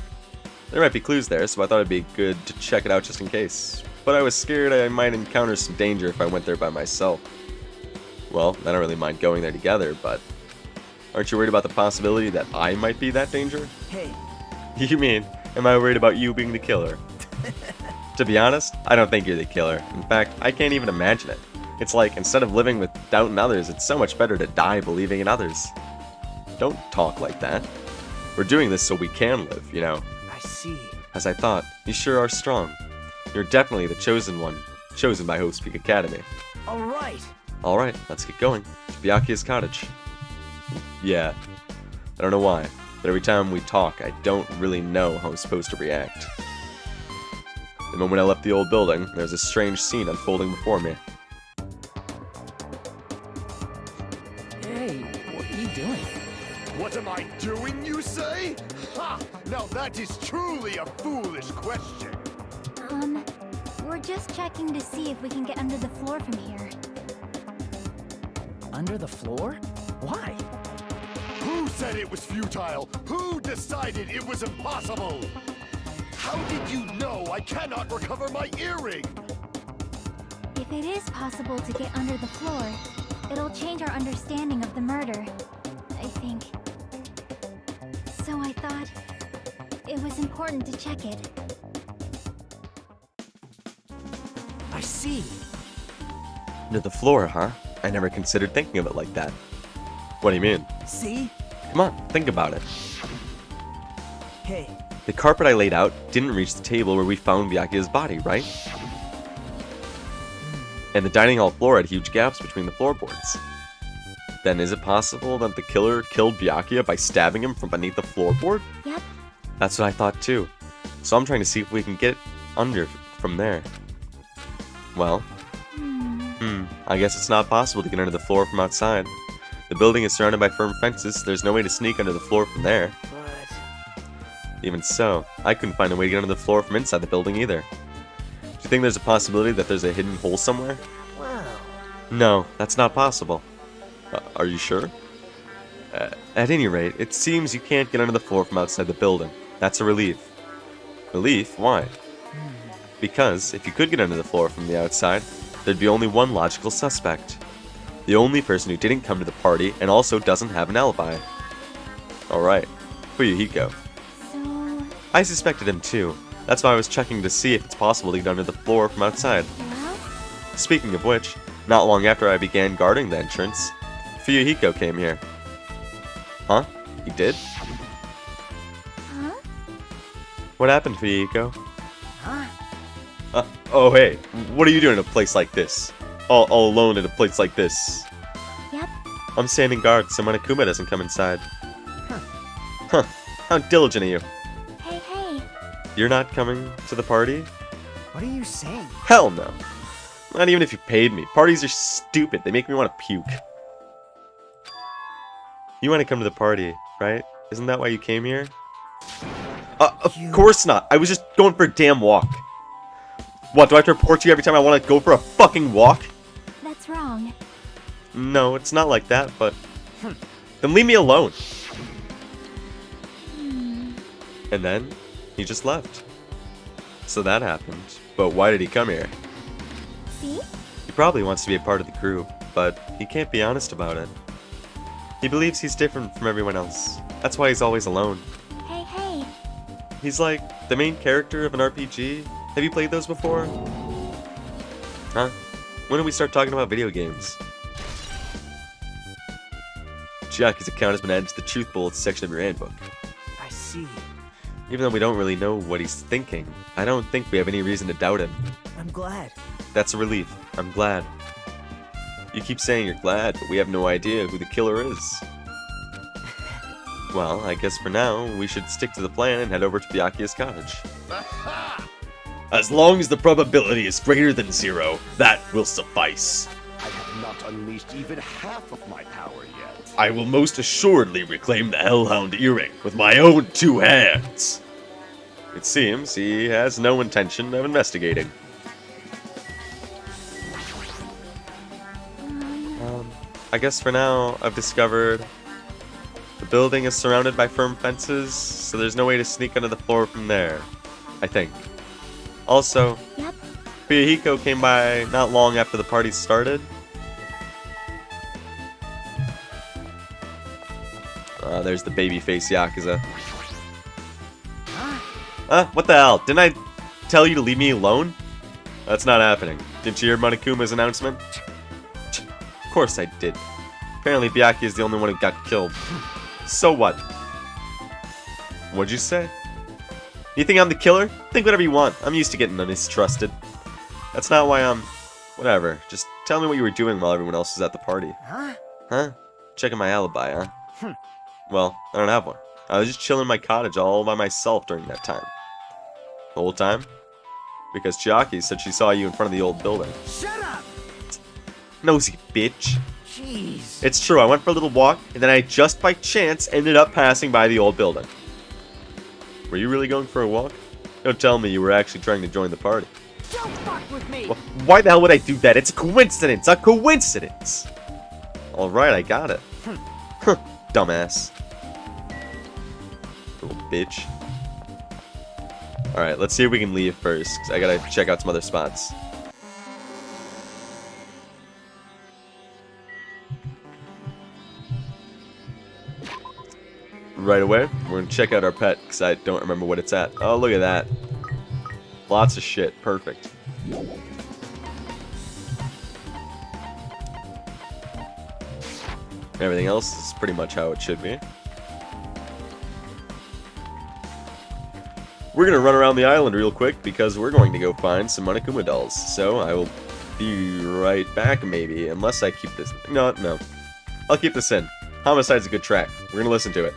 There might be clues there, so I thought it'd be good to check it out just in case. But I was scared I might encounter some danger if I went there by myself. Well, I don't really mind going there together, but aren't you worried about the possibility that I might be that danger? Hey, You mean, am I worried about you being the killer? To be honest, I don't think you're the killer. In fact, I can't even imagine it. It's like, instead of living with doubt in others, it's so much better to die believing in others. Don't talk like that. We're doing this so we can live, you know. I see. As I thought, you sure are strong. You're definitely the chosen one, chosen by Hope Speak Academy. All right. Alright, let's get going. To Byakuya's cottage. Yeah, I don't know why, but every time we talk, I don't really know how I'm supposed to react. The moment I left the old building, there's a strange scene unfolding before me. Hey, what are you doing? What am I doing, you say? Ha! Now that is truly a foolish question. We're just checking to see if we can get under the floor from here. Under the floor? Why? Who said it was futile? Who decided it was impossible? How did you know I cannot recover my earring? If it is possible to get under the floor, it'll change our understanding of the murder, I think. So I thought it was important to check it. I see. Under the floor, huh? I never considered thinking of it like that. What do you mean? See? Come on, think about it. Hey, The carpet I laid out didn't reach the table where we found Byakuya's body, right? And the dining hall floor had huge gaps between the floorboards. Then is it possible that the killer killed Byakuya by stabbing him from beneath the floorboard? Yep. That's what I thought too. So I'm trying to see if we can get under from there. Well, I guess it's not possible to get under the floor from outside. The building is surrounded by firm fences, so there's no way to sneak under the floor from there. but Even so, I couldn't find a way to get under the floor from inside the building either. Do you think there's a possibility that there's a hidden hole somewhere? well, No, that's not possible. Are you sure? At any rate, it seems you can't get under the floor from outside the building. That's a relief. Relief? Why? Because if you could get under the floor from the outside, there'd be only one logical suspect. The only person who didn't come to the party and also doesn't have an alibi. Alright, Fuyuhiko. So, I suspected him too. That's why I was checking to see if it's possible to get under the floor from outside. well, Speaking of which, not long after I began guarding the entrance, Fuyuhiko came here. Huh? He did? huh? What happened, Fuyuhiko? huh? Oh hey, what are you doing in a place like this? All alone in a place like this? Yep. I'm standing guard so Monokuma doesn't come inside. Huh. How diligent of you. Hey, hey. You're not coming to the party? What are you saying? Hell no. Not even if you paid me. Parties are stupid. They make me want to puke. You want to come to the party, right? Isn't that why you came here? Of course not. I was just going for a damn walk. What, do I have to report to you every time I want to go for a fucking walk? That's wrong. No, it's not like that, but... Then leave me alone. And then, he just left. So that happened. But why did he come here? See? He probably wants to be a part of the crew, but he can't be honest about it. He believes he's different from everyone else. That's why he's always alone. Hey, hey. He's like the main character of an RPG. Have you played those before? Huh? When did we start talking about video games? Jackie's account has been added to the Truth Bullets section of your handbook. I see. Even though we don't really know what he's thinking, I don't think we have any reason to doubt him. I'm glad. That's a relief. I'm glad. You keep saying you're glad, but we have no idea who the killer is. Well, I guess for now, we should stick to the plan and head over to Byakuya's cottage. Aha! As long as the probability is greater than 0, that will suffice. I have not unleashed even half of my power yet. I will most assuredly reclaim the Hellhound earring with my own 2 hands. It seems he has no intention of investigating. I guess for now, I've discovered the building is surrounded by firm fences, so there's no way to sneak under the floor from there, I think. Also, Yep. Fuyuhiko came by not long after the party started. There's the babyface Yakuza. What the hell? Didn't I tell you to leave me alone? That's not happening. Didn't you hear Monokuma's announcement? Of course I did. Apparently Byakuya is the only one who got killed. So what? What'd you say? You think I'm the killer? Think whatever you want. I'm used to getting mistrusted. That's not why I'm... Whatever. Just tell me what you were doing while everyone else was at the party. Huh? Checking my alibi, huh? Well, I don't have one. I was just chilling in my cottage all by myself during that time. The whole time? Because Chiaki said she saw you in front of the old building. Shut up! Nosy bitch. Jeez. It's true, I went for a little walk, and then I just by chance ended up passing by the old building. Were you really going for a walk? Don't tell me you were actually trying to join the party. Don't fuck with me! Well, why the hell would I do that? It's a coincidence! A coincidence! Alright, I got it. Huh, dumbass. Little bitch. Alright, let's see if we can leave first, because I gotta check out some other spots. Right away, we're gonna check out our pet, because I don't remember what it's at. Oh, look at that. Lots of shit. Perfect. Everything else is pretty much how it should be. We're gonna run around the island real quick, because we're going to go find some Monokuma dolls. So, I will be right back, maybe, unless I keep this... No. I'll keep this in. Homicide's a good track. We're gonna listen to it.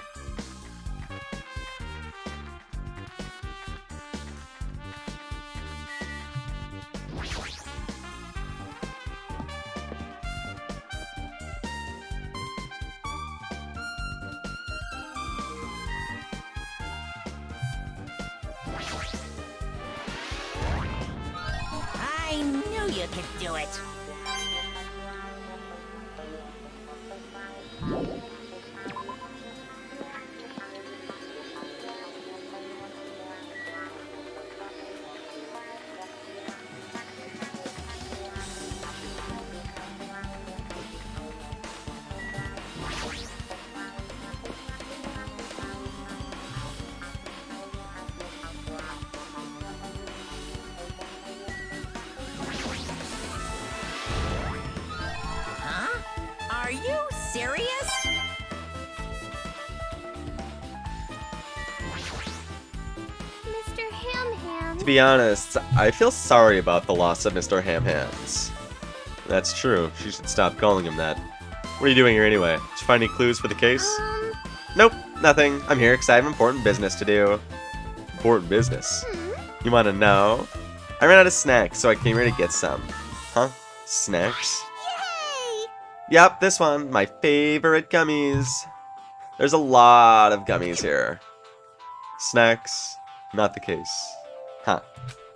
I knew you could do it. Are you serious? Mr. Ham Ham. To be honest, I feel sorry about the loss of Mr. Ham Hands. That's true. She should stop calling him that. What are you doing here anyway? Did you find any clues for the case? Nope, nothing. I'm here because I have important business to do. Important business? You want to know? I ran out of snacks, so I came here to get some. Huh? Snacks? Yay! Yep, this one. My favorite gummies. There's a lot of gummies here. Snacks? Not the case. Huh.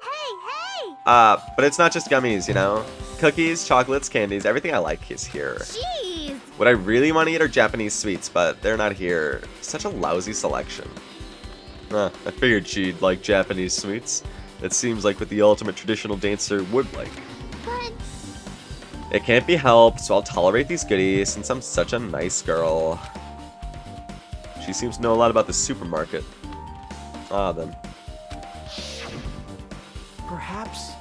Hey! But it's not just gummies, you know? Cookies, chocolates, candies, everything I like is here. Jeez! What I really want to eat are Japanese sweets, but they're not here. Such a lousy selection. I figured she'd like Japanese sweets. It seems like what the ultimate traditional dancer would like. But It can't be helped, so I'll tolerate these goodies since I'm such a nice girl. She seems to know a lot about the supermarket. Ah, then. Perhaps.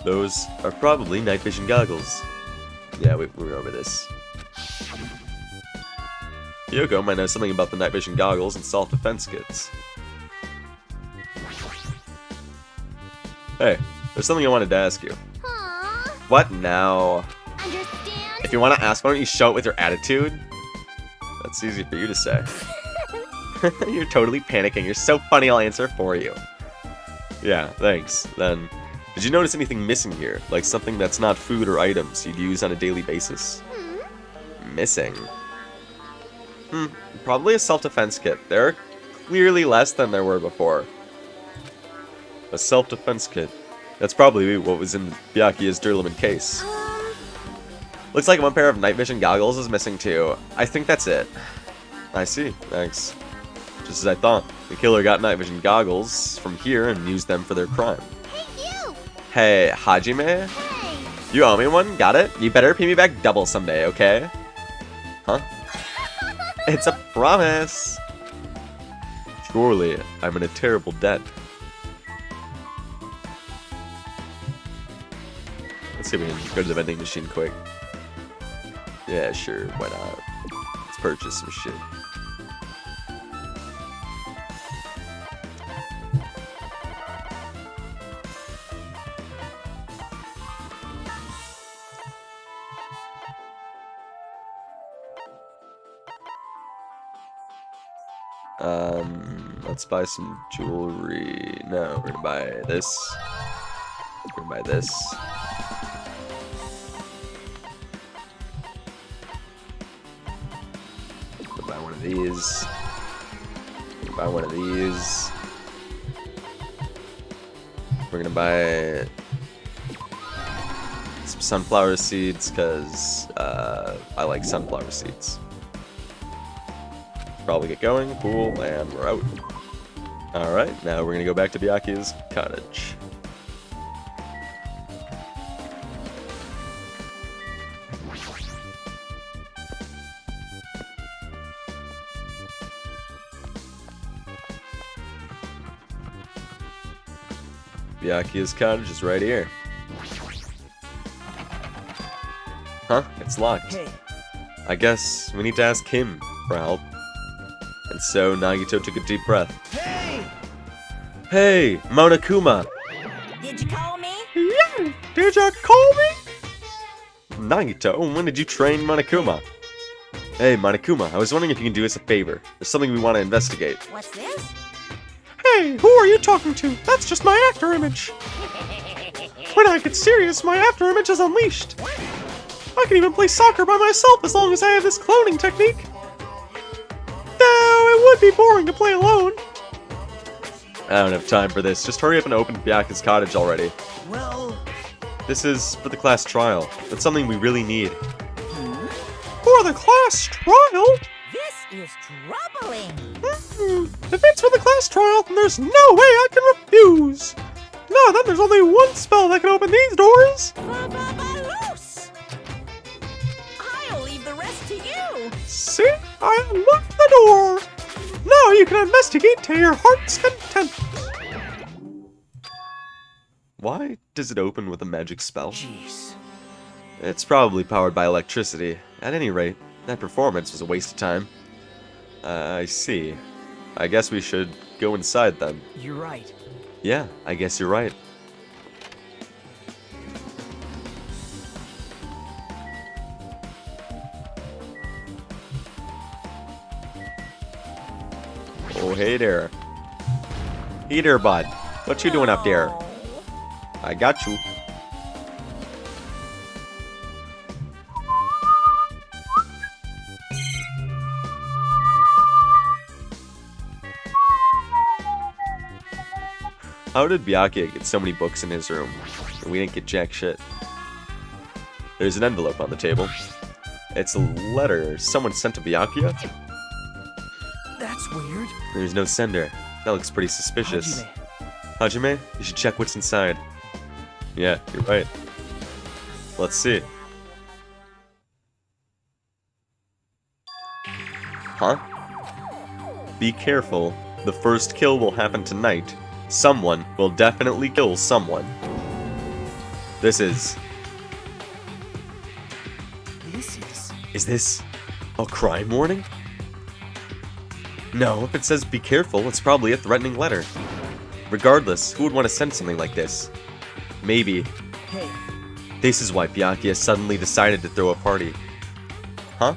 Those are probably night vision goggles. Yeah, we were over this. Yoko might know something about the night vision goggles and self-defense kits. Hey, there's something I wanted to ask you. Aww. What now? Understand? If you want to ask, why don't you show it with your attitude? That's easy for you to say. You're totally panicking. You're so funny, I'll answer for you. Yeah, thanks. Then, did you notice anything missing here? Like something that's not food or items you'd use on a daily basis? Missing. Probably a self-defense kit. There are clearly less than there were before. A self-defense kit. That's probably what was in Byakuya's Durlaman case. Looks like one pair of night vision goggles is missing too. I think that's it. I see. Thanks. Just as I thought. The killer got night vision goggles from here and used them for their crime. Hey, you! Hey, Hajime? Hey! You owe me one? Got it? You better pay me back double someday, okay? Huh? It's a promise! Surely, I'm in a terrible debt. Let's see if we can go to the vending machine quick. Yeah, sure, why not? Let's purchase some shit. Let's buy some jewelry. No, we're gonna buy this. We're gonna buy this. We'll buy one of these. We'll buy one of these. We're gonna buy some sunflower seeds because I like sunflower seeds. Probably get going, cool, and we're out. Alright, now we're gonna go back to Byakuya's cottage. Byakuya's cottage is right here. Huh? It's locked. Hey. I guess we need to ask him for help. And so Nagito took a deep breath. Hey! Hey, Monokuma! Did you call me? Yeah, did you call me? Nagito, when did you train Monokuma? Hey, Monokuma, I was wondering if you can do us a favor. There's something we want to investigate. What's this? Hey, who are you talking to? That's just my after image. When I get serious, my after image is unleashed. I can even play soccer by myself as long as I have this cloning technique. Though it would be boring to play alone. I don't have time for this. Just hurry up and open Byakuya's cottage already. Well, This is for the class trial. That's something we really need. For the class trial? This is troubling. If it's for the class trial, then there's no way I can refuse. No, then there's only one spell that can open these doors. Loose. I'll leave the rest to you. See? I unlocked the door. Now you can investigate to your heart's content. Why does it open with a magic spell? jeez. It's probably powered by electricity. At any rate, that performance was a waste of time. I see. I guess we should go inside then. You're right. Yeah, I guess you're right. Oh, hey there. Hey there, bud. What you doing up there? I got you. How did Byakuya get so many books in his room? And we didn't get jack shit. There's an envelope on the table. It's a letter someone sent to Byakuya. That's weird. There's no sender. That looks pretty suspicious. Hajime. Hajime, you should check what's inside. Yeah, you're right. Let's see. Huh? Be careful. The first kill will happen tonight. Someone will definitely kill someone. This is... This is... Is this a crime warning? No, if it says be careful, it's probably a threatening letter. Regardless, who would want to send something like this? Maybe. Hey. This is why Byakuya suddenly decided to throw a party. Huh?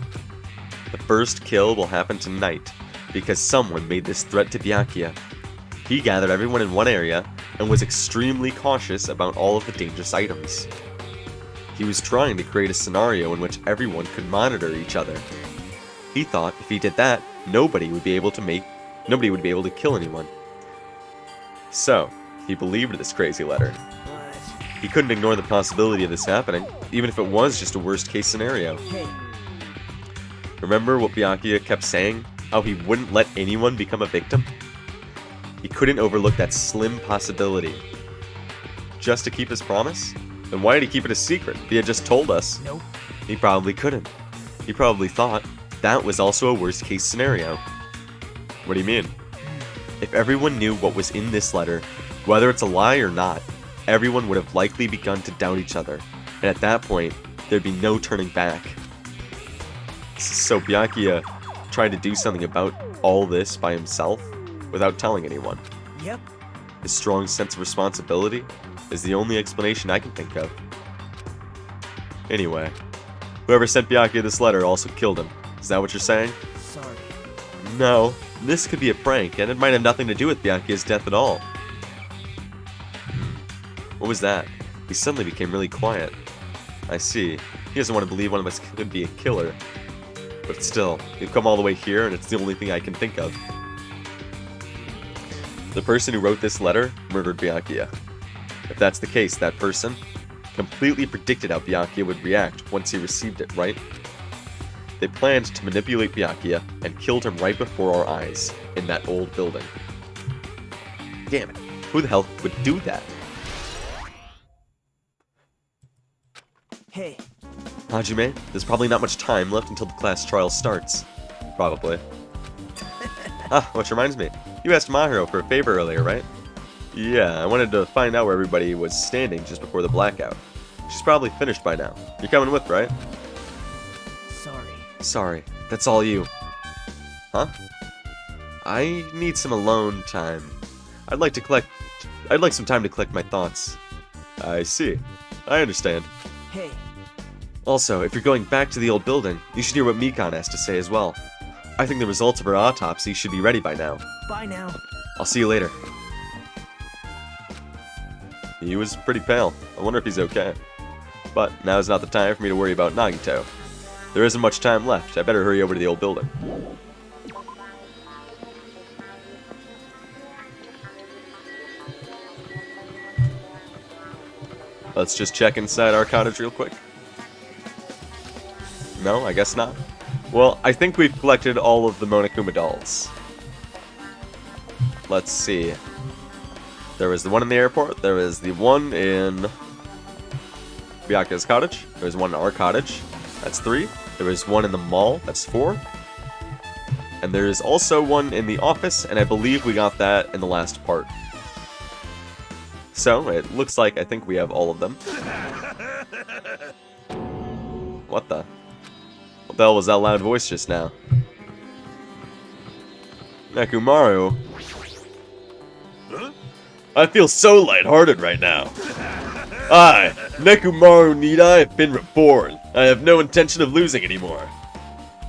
The first kill will happen tonight, because someone made this threat to Byakuya. He gathered everyone in one area, and was extremely cautious about all of the dangerous items. He was trying to create a scenario in which everyone could monitor each other. He thought if he did that, nobody would be able to kill anyone. So, he believed this crazy letter. He couldn't ignore the possibility of this happening, even if it was just a worst-case scenario. Remember what Byakuya kept saying? How he wouldn't let anyone become a victim? He couldn't overlook that slim possibility. Just to keep his promise? Then why did he keep it a secret? If he had just told us. Nope. He probably couldn't. He probably thought that was also a worst-case scenario. What do you mean? If everyone knew what was in this letter, whether it's a lie or not, everyone would have likely begun to doubt each other, and at that point, there'd be no turning back. So Byakuya tried to do something about all this by himself, without telling anyone. Yep. His strong sense of responsibility is the only explanation I can think of. Anyway, whoever sent Byakuya this letter also killed him. Is that what you're saying? Sorry. No, this could be a prank, and it might have nothing to do with Byakuya's death at all. What was that? He suddenly became really quiet. I see. He doesn't want to believe one of us could be a killer. But still, you've come all the way here, and it's the only thing I can think of. The person who wrote this letter murdered Byakuya. If that's the case, that person completely predicted how Byakuya would react once he received it, right? They planned to manipulate Byakuya and killed him right before our eyes, in that old building. Damn it, who the hell would do that? Hey. Hajime, there's probably not much time left until the class trial starts. Probably. Which reminds me, you asked Mahiro for a favor earlier, right? Yeah, I wanted to find out where everybody was standing just before the blackout. She's probably finished by now. You're coming with, right? Sorry. Sorry, that's all you. Huh? I need some alone time. I'd like some time to collect my thoughts. I see. I understand. Hey. Also, if you're going back to the old building, you should hear what Mikan has to say as well. I think the results of her autopsy should be ready by now. Bye now. I'll see you later. He was pretty pale. I wonder if he's okay. But now's not the time for me to worry about Nagito. There isn't much time left. I better hurry over to the old building. Let's just check inside our cottage real quick. No, I guess not. Well, I think we've collected all of the Monokuma dolls. Let's see. There was the one in the airport. There was the one in Byakuya's cottage. There was one in our cottage. That's 3. There was one in the mall. That's 4. And there's also one in the office, and I believe we got that in the last part. So, it looks like I think we have all of them. What the? What the hell was that loud voice just now? Nekomaru? Huh? I feel so lighthearted right now. I, Nekomaru Nidai, have been reborn. I have no intention of losing anymore.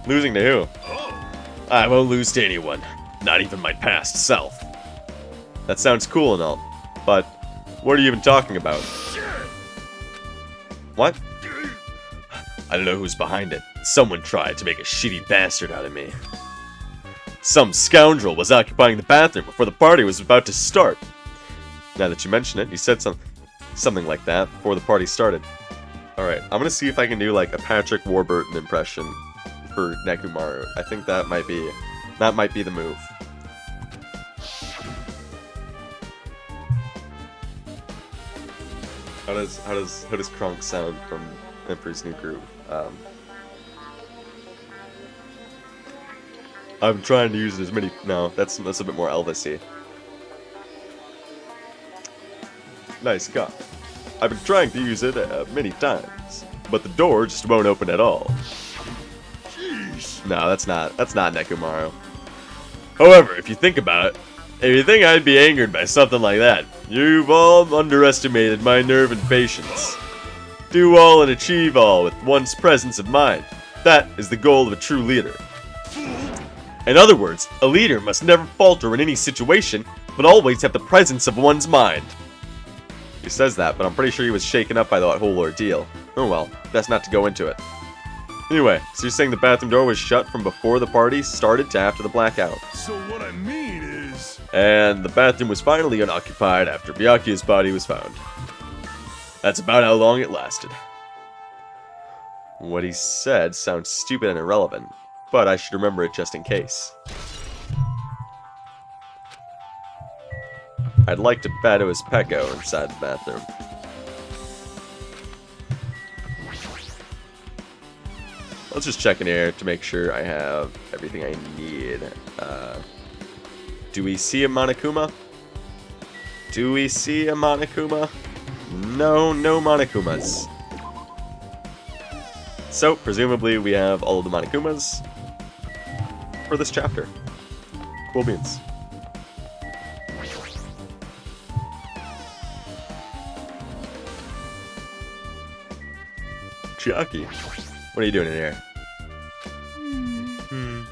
Losing to who? I won't lose to anyone. Not even my past self. That sounds cool and all, but what are you even talking about? What? I don't know who's behind it. Someone tried to make a shitty bastard out of me. Some scoundrel was occupying the bathroom before the party was about to start. Now that you mention it, you said something like that before the party started. Alright, I'm gonna see if I can do like a Patrick Warburton impression for Nekomaru. I think that might be the move. How does Kronk sound from Emperor's New Groove? I'm trying to use it as many. No, that's a bit more Elvis-y. Nice cut. I've been trying to use it many times, but the door just won't open at all. Jeez. No, that's not Nekomaru. However, if you think about it, if you think I'd be angered by something like that, you've all underestimated my nerve and patience. Do all and achieve all with one's presence of mind. That is the goal of a true leader. In other words, a leader must never falter in any situation, but always have the presence of one's mind. He says that, but I'm pretty sure he was shaken up by that whole ordeal. Oh well, best not to go into it. Anyway, so you're saying the bathroom door was shut from before the party started to after the blackout. So what I mean is... And the bathroom was finally unoccupied after Byakuya's body was found. That's about how long it lasted. What he said sounds stupid and irrelevant, but I should remember it just in case. I'd like to bet it was Peko inside the bathroom. Let's just check in here to make sure I have everything I need. Do we see a Monokuma? Do we see a Monokuma? No, no Monokumas. So, presumably we have all of the Monokumas for this chapter. Cool beans. Chiaki, what are you doing in here?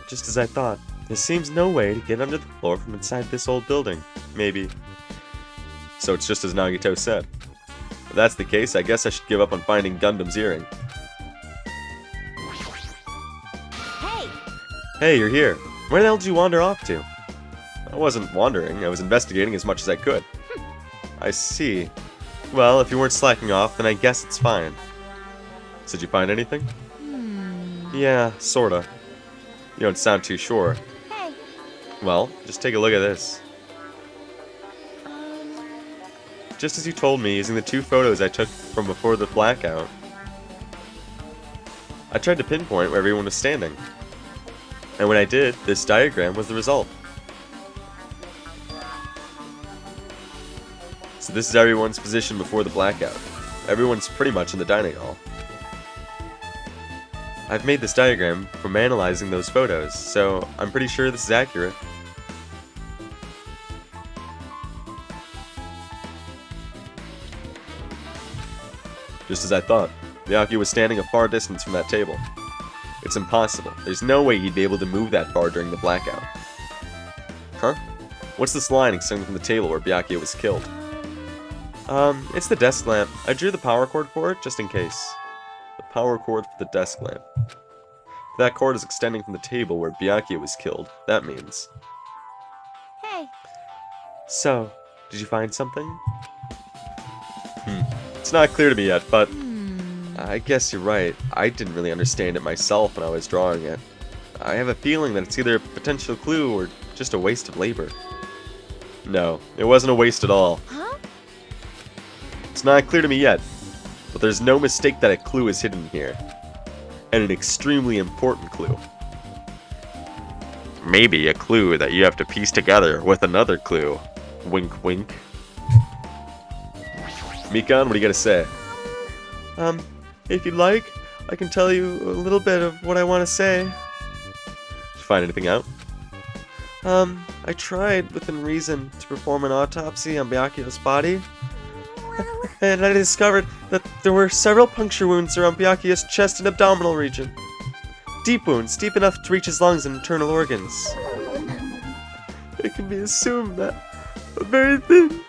Just as I thought. There seems no way to get under the floor from inside this old building. Maybe. So it's just as Nagito said. If that's the case, I guess I should give up on finding Gundam's earring. Hey! Hey, you're here. Where the hell did you wander off to? I wasn't wandering, I was investigating as much as I could. I see. Well, if you weren't slacking off, then I guess it's fine. So did you find anything? Yeah, sorta. You don't sound too sure. Hey. Well, just take a look at this. Just as you told me, using the 2 photos I took from before the blackout, I tried to pinpoint where everyone was standing. And when I did, this diagram was the result. So this is everyone's position before the blackout. Everyone's pretty much in the dining hall. I've made this diagram from analyzing those photos, so I'm pretty sure this is accurate. Just as I thought, Byakuya was standing a far distance from that table. It's impossible. There's no way he'd be able to move that far during the blackout. Huh? What's this line extending from the table where Byakuya was killed? It's the desk lamp. I drew the power cord for it, just in case. The power cord for the desk lamp. If that cord is extending from the table where Byakuya was killed, that means... Hey. So, did you find something? It's not clear to me yet, but... I guess you're right. I didn't really understand it myself when I was drawing it. I have a feeling that it's either a potential clue or just a waste of labor. No, it wasn't a waste at all. Huh? It's not clear to me yet, but there's no mistake that a clue is hidden here. And an extremely important clue. Maybe a clue that you have to piece together with another clue. Wink wink. Mikan, what do you gotta say? If you'd like, I can tell you a little bit of what I want to say. Did you find anything out? I tried, within reason, to perform an autopsy on Byakuya's body. And I discovered that there were several puncture wounds around Byakuya's chest and abdominal region. Deep wounds, deep enough to reach his lungs and internal organs. It can be assumed that a very thin,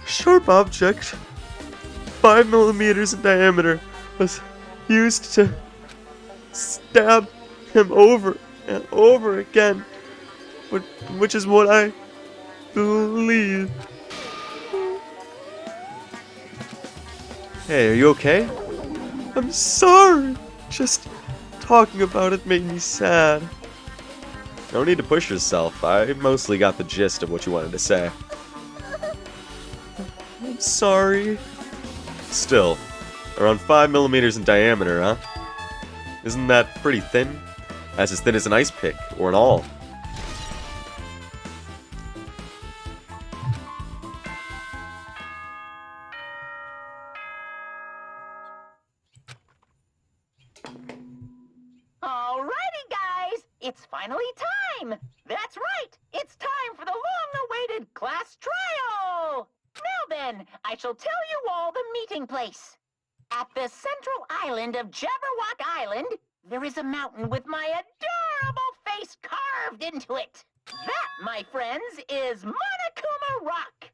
sharp object, 5 millimeters in diameter, was used to stab him over and over again, which is what I believe. Hey, are you okay? I'm sorry. Just talking about it made me sad. No need to push yourself. I mostly got the gist of what you wanted to say. I'm sorry. Still, around 5 millimeters in diameter, huh? Isn't that pretty thin? That's as thin as an ice pick, or an awl. Alrighty, guys! It's finally time! That's right! It's time for the long-awaited class trial! Now then, I shall tell you all the meeting place. At the central island of Jabberwock Island, there is a mountain with my adorable face words carved into it. That, my friends, is Monokuma Rock.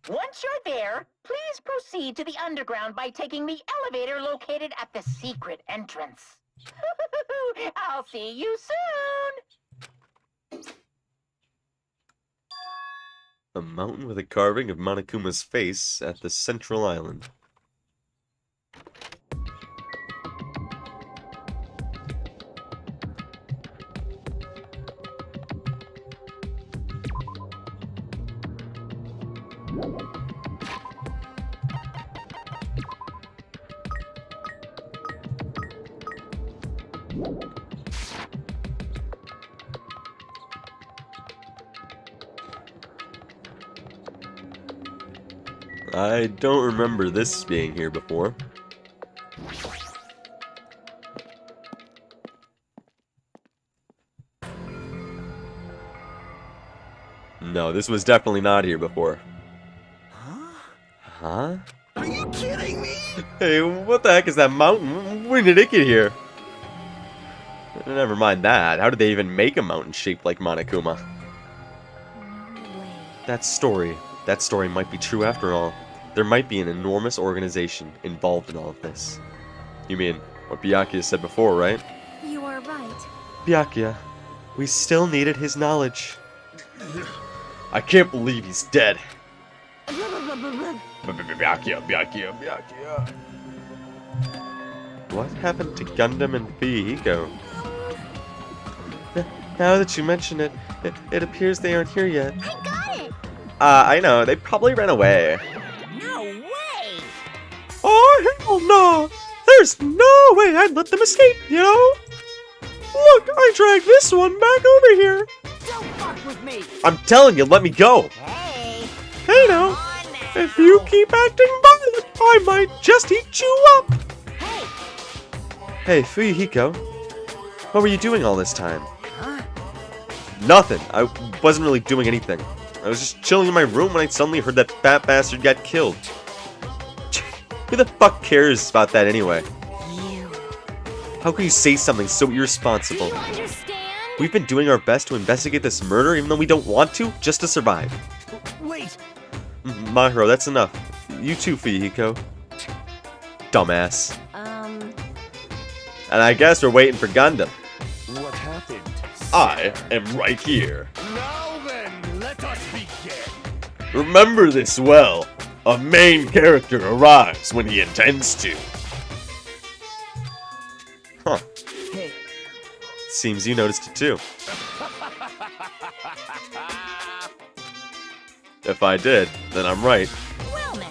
Once you're there, please proceed to the underground by taking the elevator located at the secret entrance. I'll see you soon! A mountain with a carving of Monokuma's face at the central island. I don't remember this being here before. No, this was definitely not here before. Huh? Are you kidding me? Hey, what the heck is that mountain? When did it get here? Never mind that. How did they even make a mountain shaped like Monokuma? No way. That story might be true after all. There might be an enormous organization involved in all of this. You mean what Byakuya said before, right? You are right. Byakuya, we still needed his knowledge. I can't believe he's dead. Byakuya. What happened to Gundam and Fuyuhiko? Now that you mention it, it appears they aren't here yet. I got it! I know, they probably ran away. No way! Oh, hell no! There's no way I'd let them escape, you know? Look, I dragged this one back over here. Don't fuck with me! I'm telling you, let me go! Hey! Hey now, if you keep acting violent, I might just eat you up. Hey! Hey, Fuyuhiko, what were you doing all this time? Huh? Nothing. I wasn't really doing anything. I was just chilling in my room when I suddenly heard that fat bastard got killed. Who the fuck cares about that anyway? You. How can you say something so Do irresponsible? you understand? We've been doing our best to investigate this murder even though we don't want to, just to survive. Wait, Mahiro, that's enough. You too, Fuyuhiko. Dumbass. And I guess we're waiting for Gundam. What happened? I am right here. Now then, let us begin. Remember this well. A main character arrives when he intends to. Huh. hey, Seems you noticed it too. If I did, then I'm right. Well now.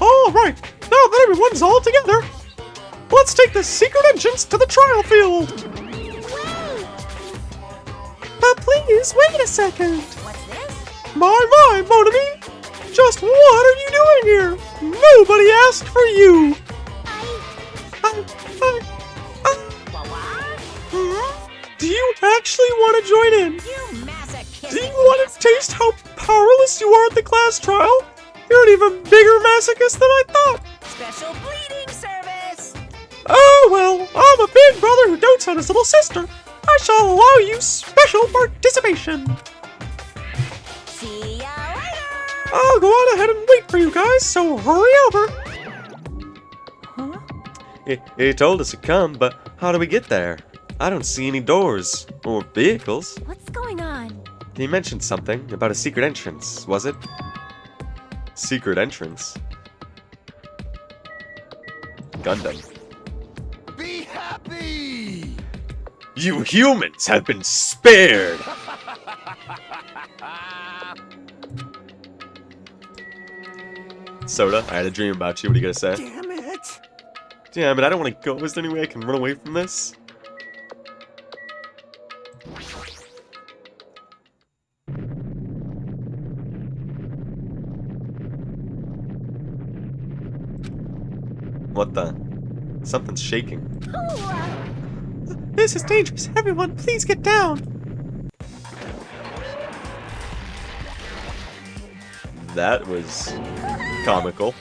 All right, now that everyone's all together, let's take the secret entrance to the trial field. But please, wait a second. What's this? My, Monami! Just what are you doing here? Nobody asked for you. Do you actually want to join in? You masochistic. Do you want to taste how powerless you are at the class trial? You're an even bigger masochist than I thought. Special bleeding service. Oh well, I'm a big brother who dotes on his little sister. I shall allow you special participation. See ya later. I'll go on ahead and wait for you guys, so hurry over. He told us to come, but how do we get there? I don't see any doors or vehicles. What's going on? He mentioned something about a secret entrance, was it? Secret entrance? Gundam. Be happy! You humans have been spared! Soda, I had a dream about you. What are you gonna say? damn it. Damn it, I don't want to go. Is there any way I can run away from this? What the? Something's shaking. This is dangerous. Everyone, please get down. That was comical.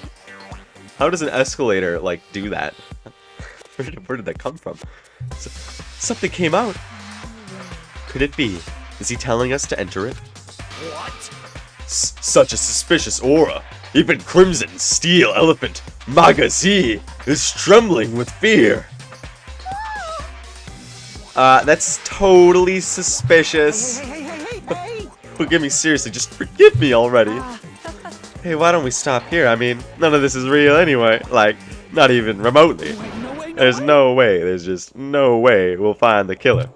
How does an escalator, like, do that? Where did that come from? Something came out. Could it be? Is he telling us to enter it? What? Such a suspicious aura. Even Crimson Steel Elephant Magazi is trembling with fear. That's totally suspicious. Forgive me, seriously, just forgive me already. Hey, why don't we stop here? I mean, none of this is real anyway. Like, not even remotely. There's no way, there's just no way we'll find the killer.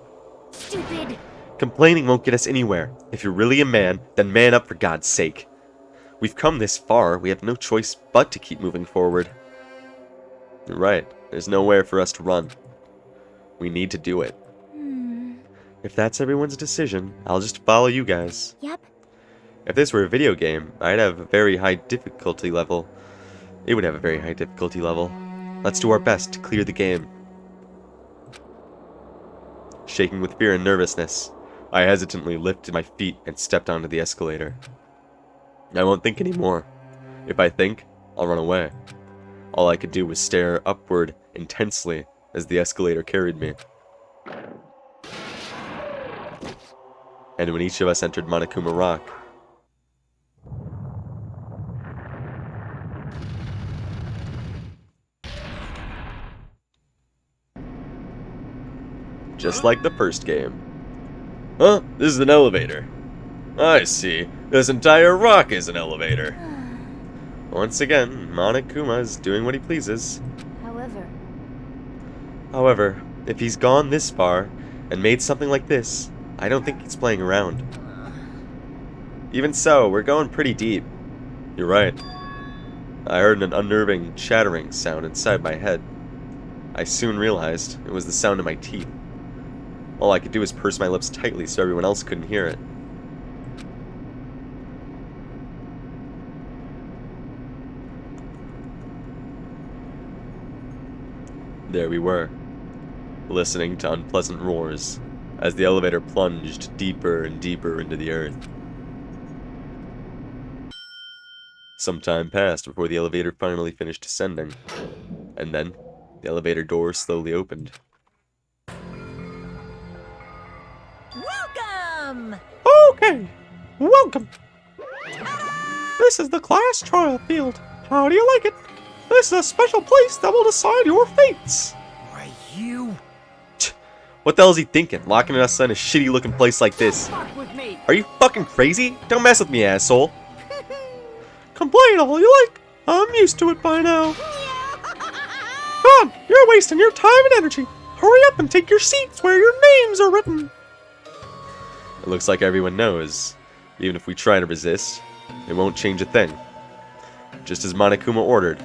Stupid. Complaining won't get us anywhere. If you're really a man, then man up for God's sake. We've come this far, we have no choice but to keep moving forward. You're right, there's nowhere for us to run. We need to do it. If that's everyone's decision, I'll just follow you guys. Yep. If this were a video game, I'd have a very high difficulty level. It would have a very high difficulty level. Let's do our best to clear the game. Shaking with fear and nervousness, I hesitantly lifted my feet and stepped onto the escalator. I won't think anymore. If I think, I'll run away. All I could do was stare upward intensely as the escalator carried me. And when each of us entered Monokuma Rock, just like the first game. Huh? This is an elevator. I see. This entire rock is an elevator. Once again, Monokuma is doing what he pleases. However, if he's gone this far and made something like this, I don't think he's playing around. Even so, we're going pretty deep. You're right. I heard an unnerving, chattering sound inside my head. I soon realized it was the sound of my teeth. All I could do was purse my lips tightly so everyone else couldn't hear it. There we were, listening to unpleasant roars as the elevator plunged deeper and deeper into the earth. Some time passed before the elevator finally finished descending, and then the elevator door slowly opened. Welcome! Okay, welcome. This is the class trial field. How do you like it? This is a special place that will decide your fates. Are you? What the hell is he thinking, locking us in a shitty looking place like this? Fuck with me! Are you fucking crazy? Don't mess with me, asshole. Complain all you like. I'm used to it by now. Come on, you're wasting your time and energy. Hurry up and take your seats where your names are written. It looks like everyone knows. Even if we try to resist, it won't change a thing. Just as Monokuma ordered,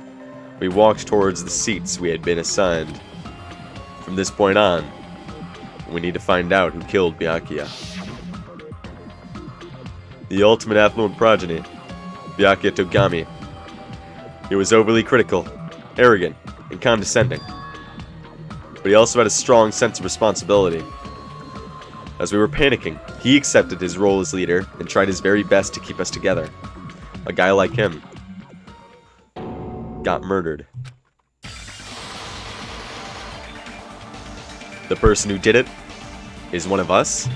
we walked towards the seats we had been assigned. From this point on, we need to find out who killed Byakuya. The ultimate affluent progeny, Byakuya Togami. He was overly critical, arrogant, and condescending. But he also had a strong sense of responsibility. As we were panicking, he accepted his role as leader and tried his very best to keep us together. A guy like him got murdered. The person who did it is one of us.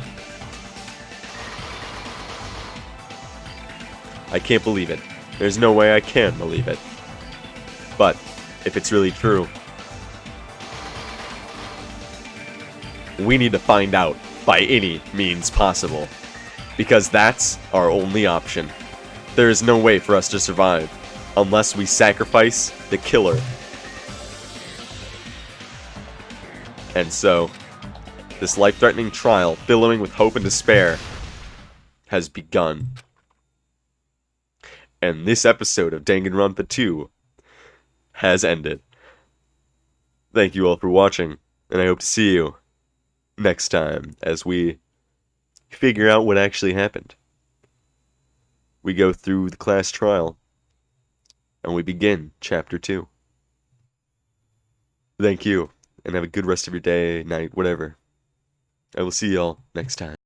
I can't believe it. There's no way I can believe it. But if it's really true, we need to find out by any means possible. Because that's our only option. There is no way for us to survive unless we sacrifice the killer. And so, this life-threatening trial, billowing with hope and despair, has begun. And this episode of Danganronpa 2 has ended. Thank you all for watching, and I hope to see you next time as we figure out what actually happened. We go through the class trial, and we begin Chapter 2. Thank you, and have a good rest of your day, night, whatever. I will see y'all next time.